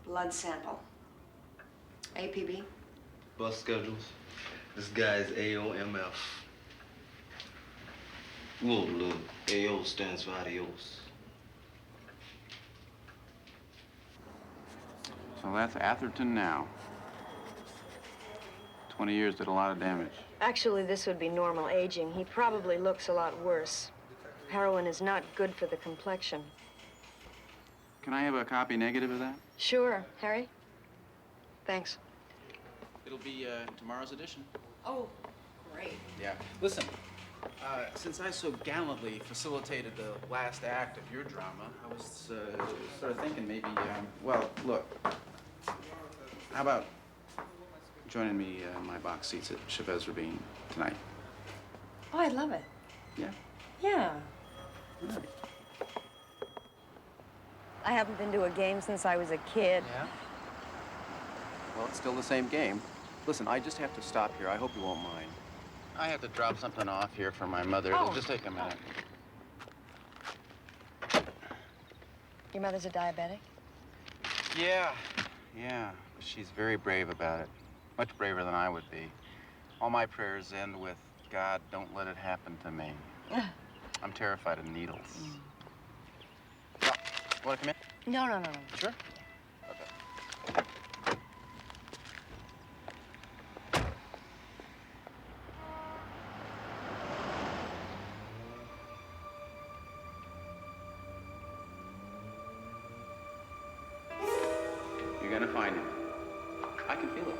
Blood sample. APB? Bus schedules. This guy's AOMF. Whoa, look. AO stands for adios. So that's Atherton now. 20 years did a lot of damage. Actually, this would be normal aging. He probably looks a lot worse. Heroin is not good for the complexion. Can I have a copy negative of that? Sure. Harry? Thanks. It'll be tomorrow's edition. Oh, great. Yeah. Listen, since I so gallantly facilitated the last act of your drama, I was sort of thinking maybe, well, look, how about joining me in my box seats at Chavez Ravine tonight? Oh, I'd love it. Yeah? Yeah. All right. I haven't been to a game since I was a kid. Yeah? Well, it's still the same game. Listen, I just have to stop here. I hope you won't mind. I have to drop something off here for my mother. It'll just take a minute. Your mother's a diabetic? Yeah. Yeah. She's very brave about it. Much braver than I would be. All my prayers end with, God, don't let it happen to me. I'm terrified of needles. Oh, you want to come in? No. Sure. You're gonna find him. I can feel it.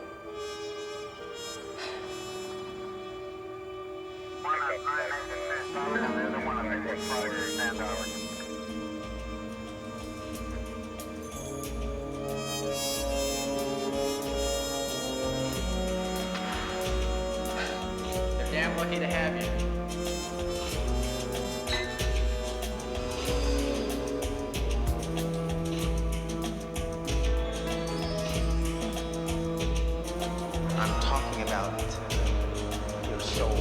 They're damn lucky to have you. I'm talking about your soul.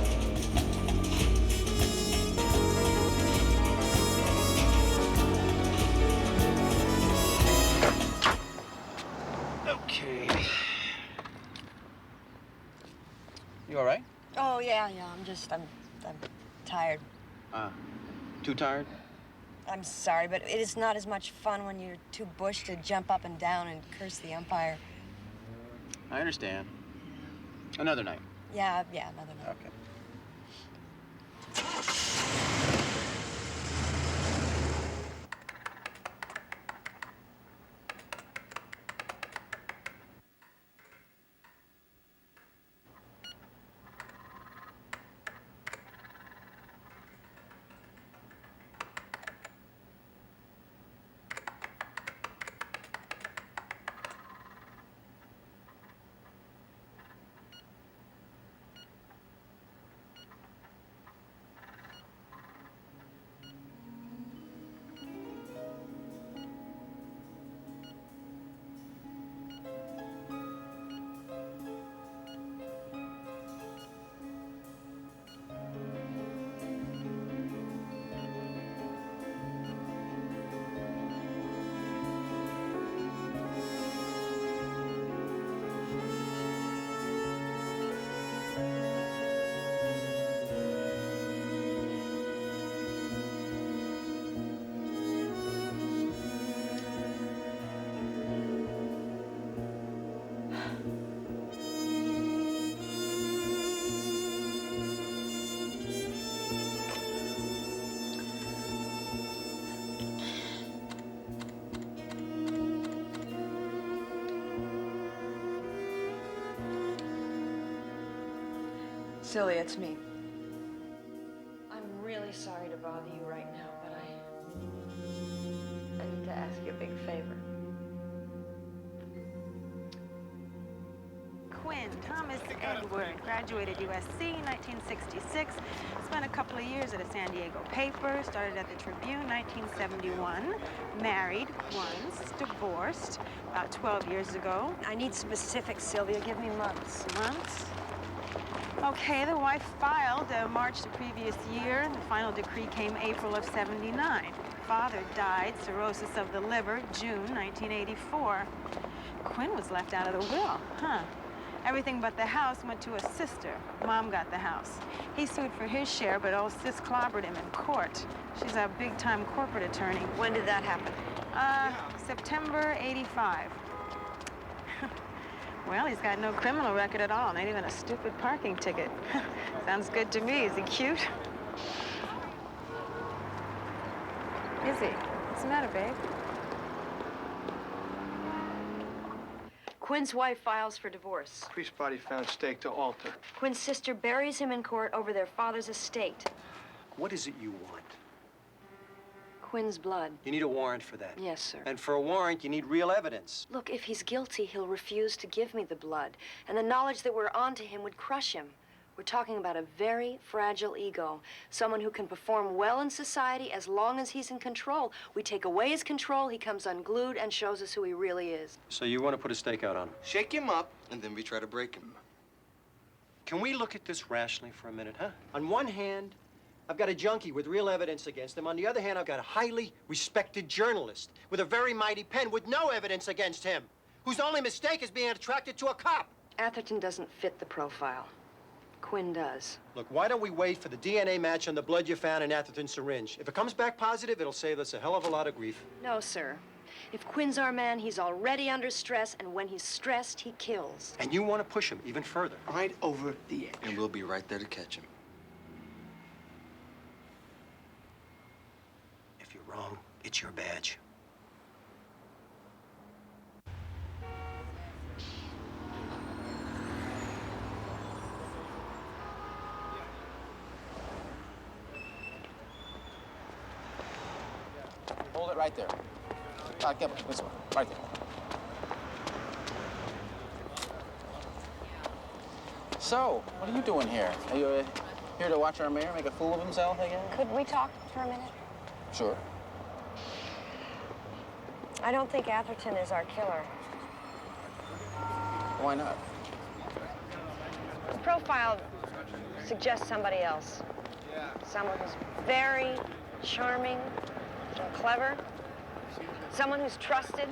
Okay. You all right? Oh, yeah. I'm tired. Too tired? I'm sorry, but it is not as much fun when you're too bushed to jump up and down and curse the umpire. I understand. Another night. Yeah, another night. Okay. Silly, it's me. I'm really sorry to bother you right now, but I need to ask you a big favor. Quinn, Thomas Edward, graduated USC, 1966. Spent a couple of years at a San Diego paper, started at the Tribune, 1971. Married once, divorced about 12 years ago. I need specifics, Sylvia. Give me months. Months? Okay, the wife filed March the previous year. The final decree came April of 79. Father died, cirrhosis of the liver, June 1984. Quinn was left out of the will, huh? Everything but the house went to a sister. Mom got the house. He sued for his share, but old sis clobbered him in court. She's a big-time corporate attorney. When did that happen? September 85. Well, he's got no criminal record at all, not even a stupid parking ticket. Sounds good to me. Is he cute? Is he? What's the matter, babe? Quinn's wife files for divorce. Priest body found staked to altar. Quinn's sister buries him in court over their father's estate. What is it you want? Quinn's blood. You need a warrant for that. Yes, sir. And for a warrant, you need real evidence. Look, if he's guilty, he'll refuse to give me the blood. And the knowledge that we're onto him would crush him. We're talking about a very fragile ego. Someone who can perform well in society as long as he's in control. We take away his control, he comes unglued and shows us who he really is. So you want to put a stakeout on him? Shake him up, and then we try to break him. Can we look at this rationally for a minute, huh? On one hand, I've got a junkie with real evidence against him. On the other hand, I've got a highly respected journalist with a very mighty pen with no evidence against him, whose only mistake is being attracted to a cop. Atherton doesn't fit the profile. Quinn does. Look, why don't we wait for the DNA match on the blood you found in Atherton's syringe? If it comes back positive, it'll save us a hell of a lot of grief. No, sir. If Quinn's our man, he's already under stress, and when he's stressed, he kills. And you want to push him even further. Right over the edge. And we'll be right there to catch him. If you're wrong, it's your badge. Hold it right there. This one, right there. So, what are you doing here? Are you here to watch our mayor make a fool of himself again? Could we talk for a minute? Sure. I don't think Atherton is our killer. Why not? The profile Suggest somebody else. Someone who's very charming and clever. Someone who's trusted,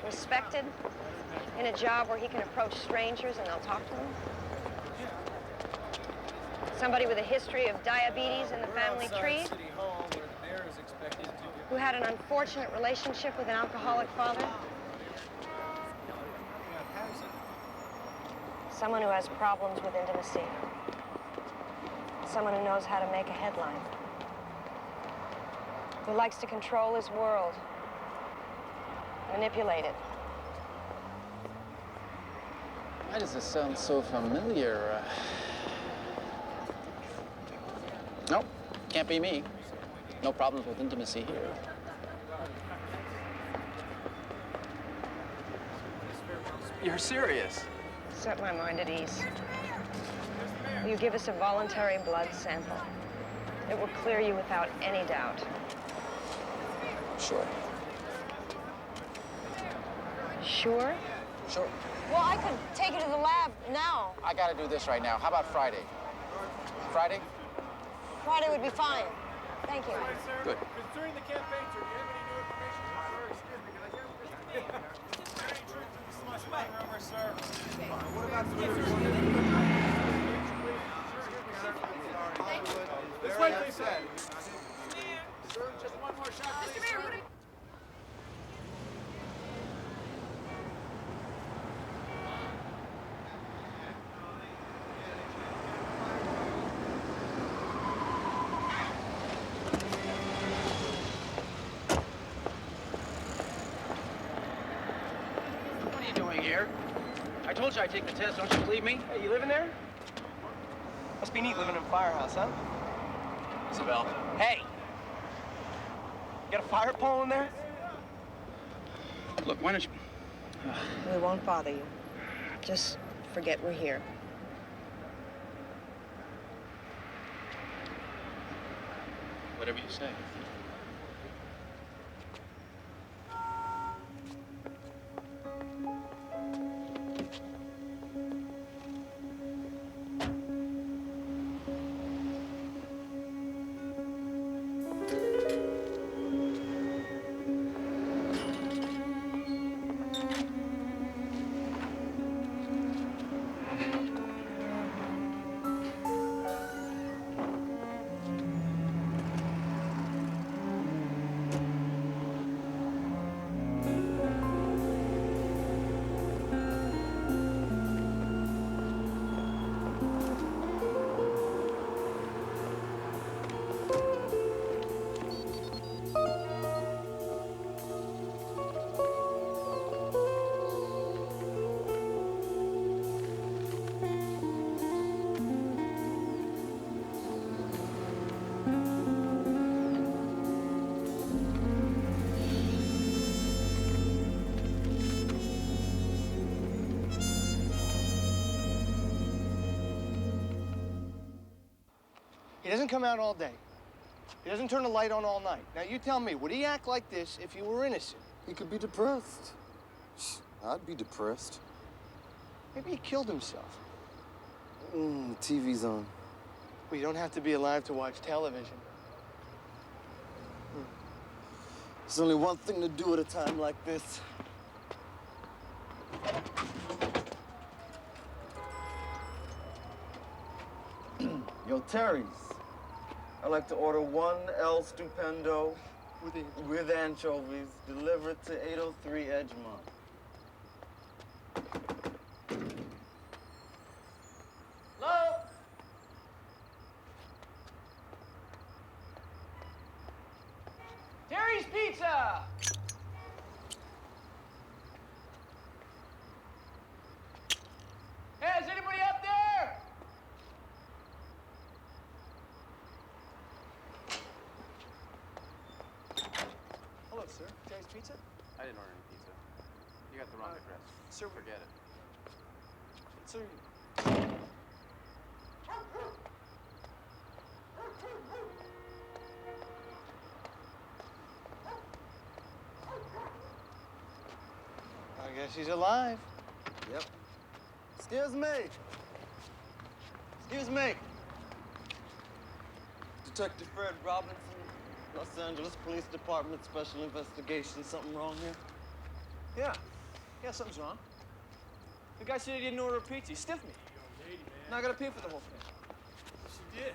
respected, in a job where he can approach strangers and they'll talk to him. Somebody with a history of diabetes in the family tree. Who had an unfortunate relationship with an alcoholic father. Someone who has problems with intimacy. Someone who knows how to make a headline. Who likes to control his world. Manipulate it. Why does this sound so familiar? Nope, can't be me. No problems with intimacy here. You're serious? Set my mind at ease. Will you give us a voluntary blood sample? It will clear you without any doubt. Sure. Sure? Sure. Well, I could take you to the lab now. I gotta do this right now. How about Friday? Friday? Friday would be fine. Thank you. Good. During the campaign, sir, do you have any new information? Sir, excuse me, can I get any truth to the slush fund rumor, sir? What about this way, please, sir. Sir, just one more shot, please. Mr. Mayor, What are you doing here? I told you I'd take the test. Don't you believe me? Hey, you living there? Must be neat living in a firehouse, huh? Isabelle. Hey! You got a fire pole in there? Look, why don't you... We won't bother you. Just forget we're here. Whatever you say. He doesn't come out all day. He doesn't turn the light on all night. Now, you tell me, would he act like this if he were innocent? He could be depressed. I'd be depressed. Maybe he killed himself. The TV's on. Well, you don't have to be alive to watch television. There's only one thing to do at a time like this. Yo, Terry's. I'd like to order one El Stupendo with anchovies, delivered to 803 Edgemont. Hello? Terry's Pizza! Hey, is anybody up there? Hello, sir. Terry's Pizza? I didn't order any pizza. You got the wrong address. Sir, forget it. Sir. I guess he's alive. Yep. Excuse me. Excuse me. Detective Fred Robinson, Los Angeles Police Department, Special Investigation. Something wrong here? Yeah. Yeah, something's wrong. The guy said he didn't order a pizza. He stiffed me. Now I gotta pay for the whole thing. She did.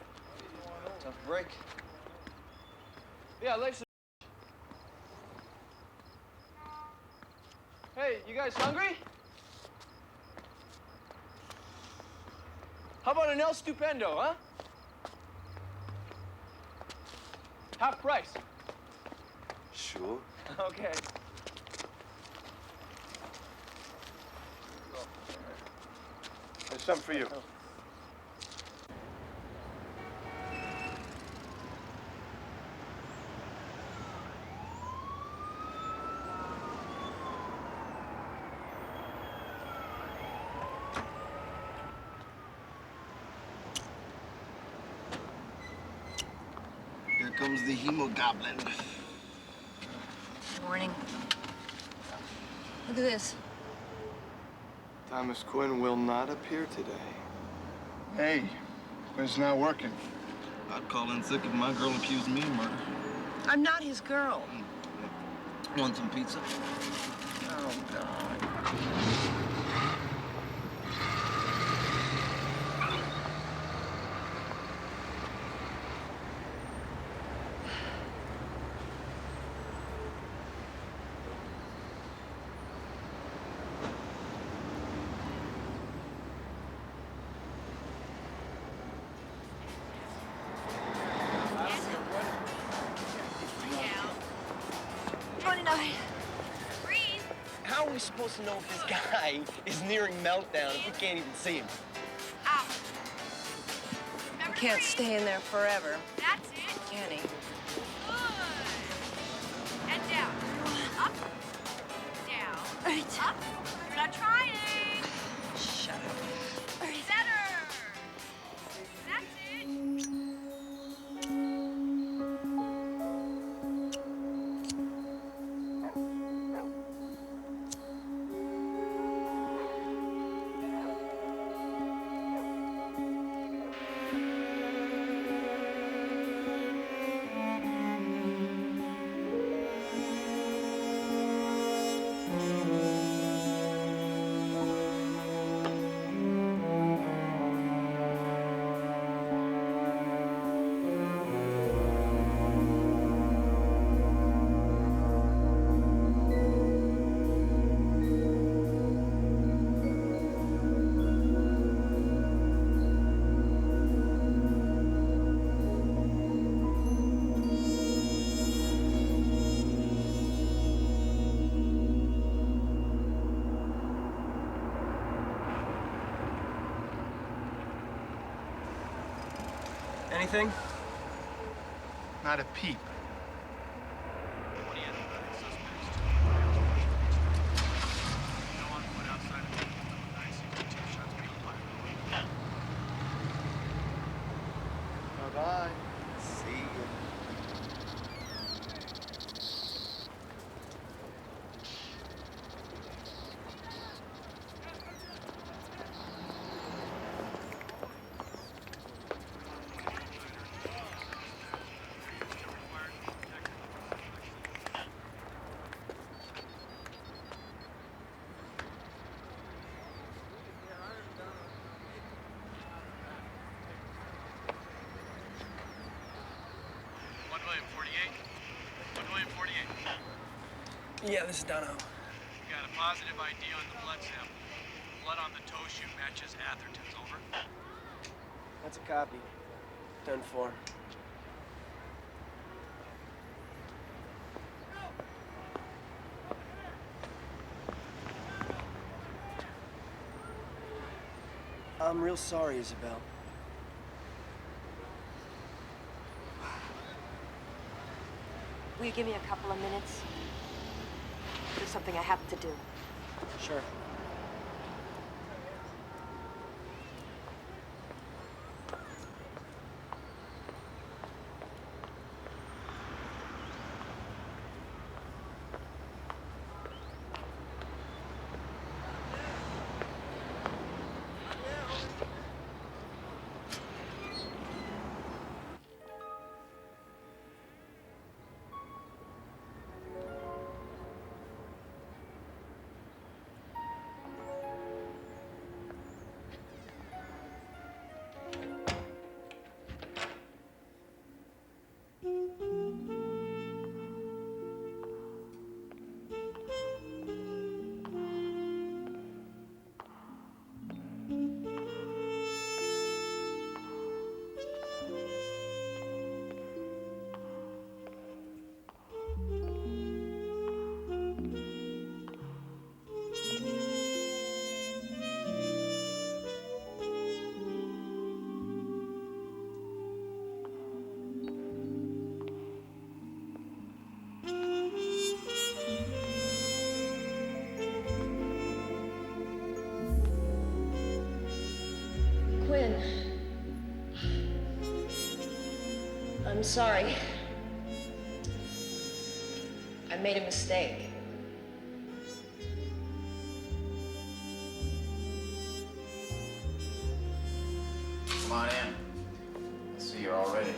Tough break. Yeah, Lex. Hey, you guys hungry? How about an El Stupendo, huh? Half price. Sure. Okay. There's something for you. Here comes the hemogoblin. Morning. Look at this. Thomas Quinn will not appear today. Hey, it's not working. I'd call in sick if my girl accused me of murder. I'm not his girl. Want some pizza? Oh, God. How are we supposed to know if this guy is nearing meltdown if we can't even see him? You can't stay in there forever. That's it. Can he? Good. And down. Up. Down. Right. Up. You're not trying. Shut up. Center. That's it. Anything? Not a peep. Bye-bye. See ya. Yeah, this is Dono. We got a positive ID on the blood sample. Blood on the toe shoe matches Atherton's, over. That's a copy. 10-4. I'm real sorry, Isabelle. Will you give me a couple of minutes? There's something I have to do. Sure. Quinn. I'm sorry. I made a mistake. Come on in. I see you're all ready.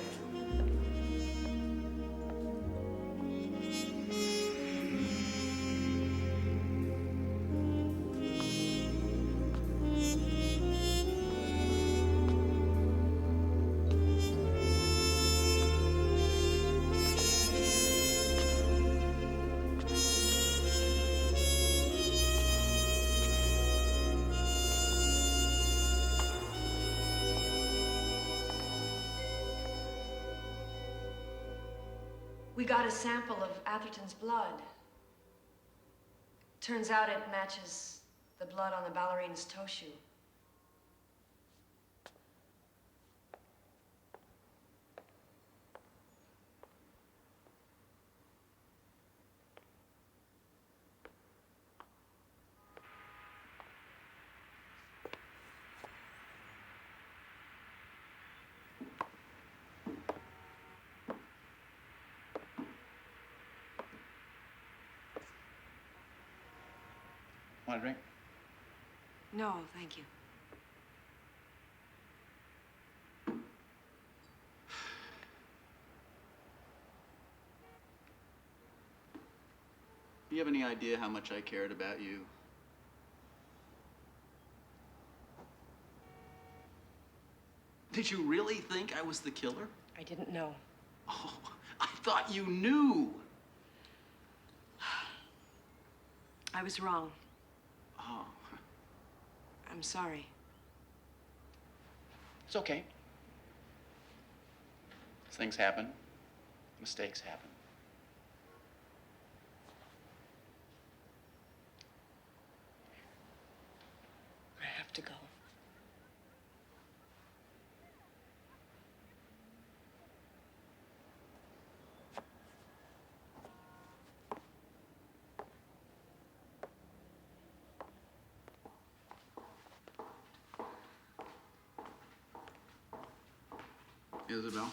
We got a sample of Atherton's blood. Turns out it matches the blood on the ballerina's toe shoe. Want a drink? No, thank you. Do you have any idea how much I cared about you? Did you really think I was the killer? I didn't know. Oh, I thought you knew. I was wrong. Oh. I'm sorry. It's okay. Things happen. Mistakes happen. I have to go. Isabelle?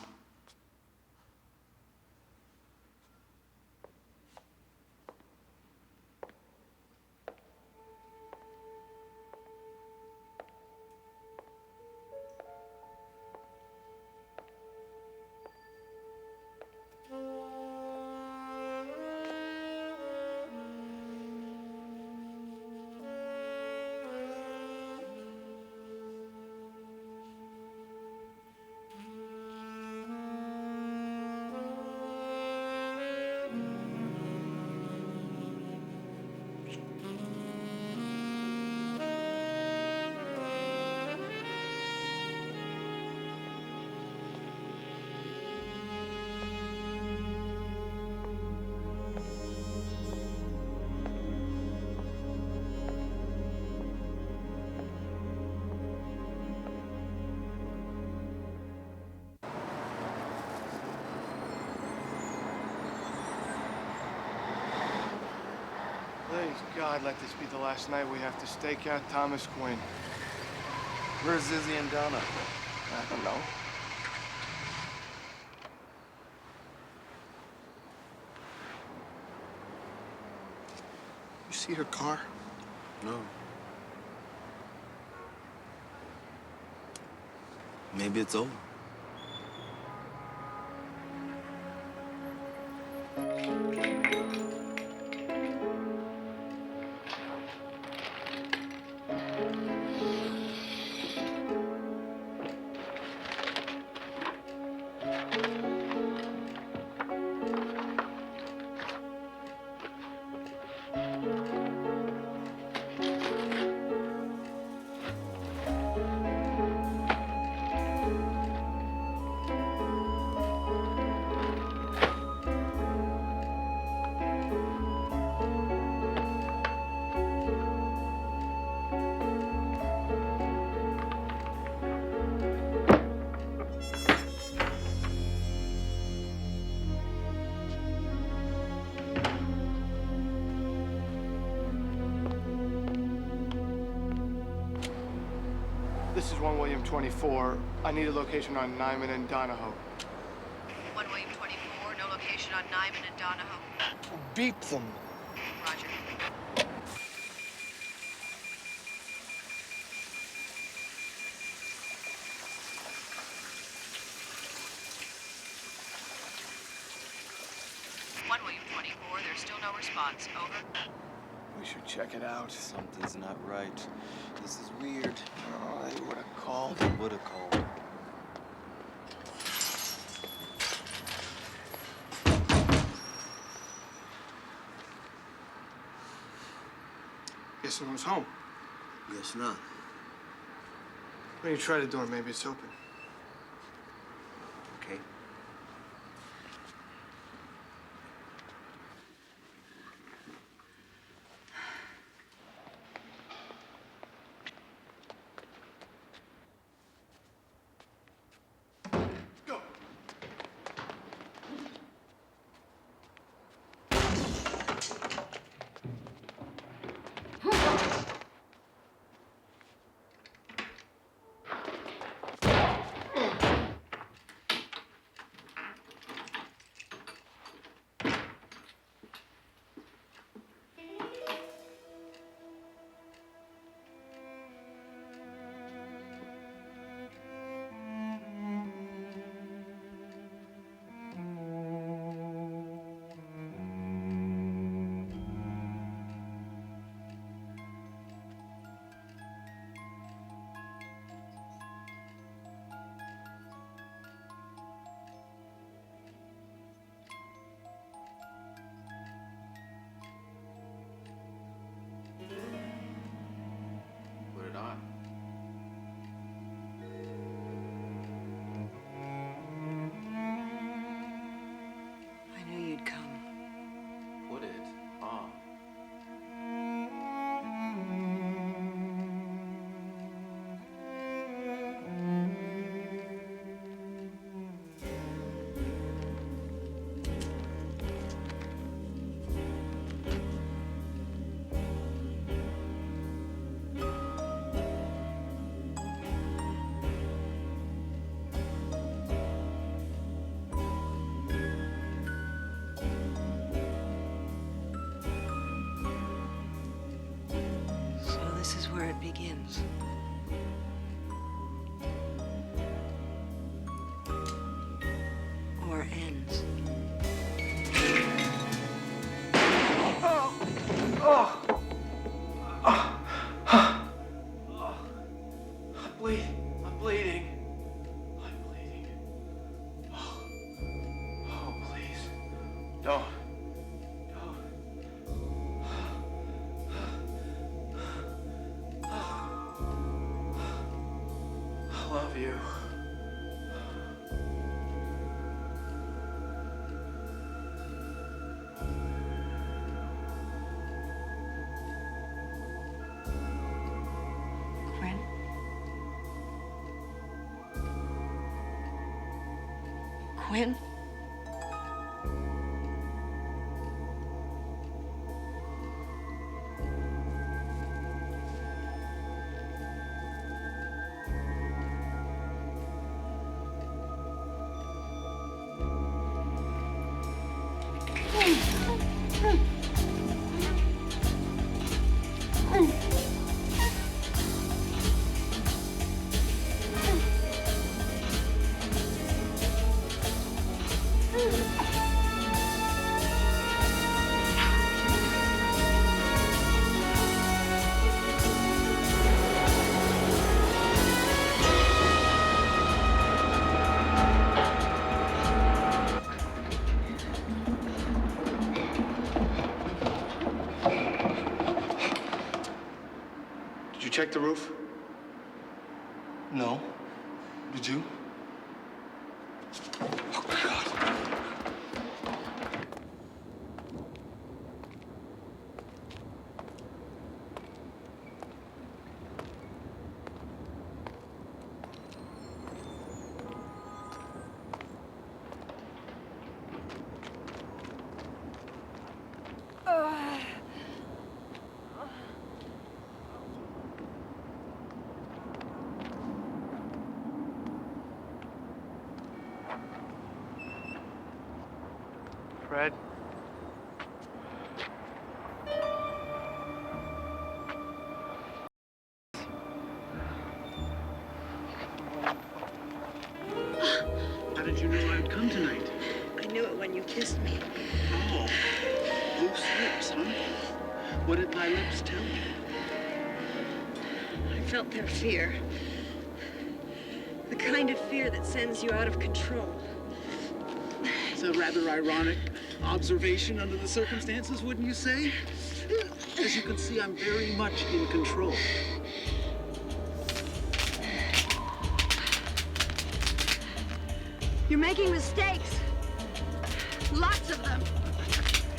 Please, God, let this be the last night we have to stake out Thomas Quinn. Where's Izzy and Donna? I don't know. You see her car? No. Maybe it's over. This is 1 William 24. I need a location on Nyman and Donahoe. 1 William 24, no location on Nyman and Donahoe. Beep them. Roger. William 24, there's still no response. Over. We should check it out. Something's not right. This is weird. Oh, they would have called. They would have called. Guess no one's home. Guess not. Why don't you try the door? Maybe it's open. Okay. Put it on. I knew you'd come. Put it on. So this is where it begins. Or ends. I'm bleeding. I'm bleeding. Oh, please. Don't. I love you. Quinn? Quinn? Did you check the roof? No. Did you? Fred? How did you know I'd come tonight? I knew it when you kissed me. Oh, loose lips, huh? What did my lips tell you? I felt their fear. The kind of fear that sends you out of control. It's a rather ironic observation under the circumstances, wouldn't you say? As you can see, I'm very much in control. You're making mistakes. Lots of them.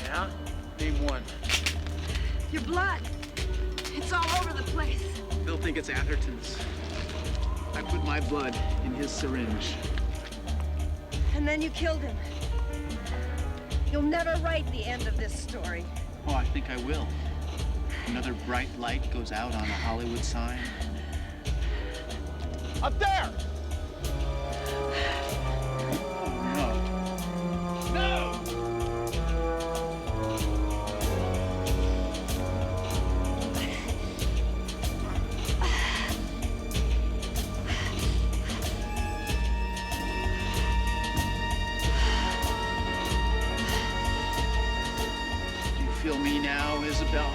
Yeah? Name one. Your blood. It's all over the place. They'll think it's Atherton's. I put my blood in his syringe. And then you killed him. You'll never write the end of this story. Oh, I think I will. Another bright light goes out on a Hollywood sign. Up there! No! Do you feel me now, Isabelle?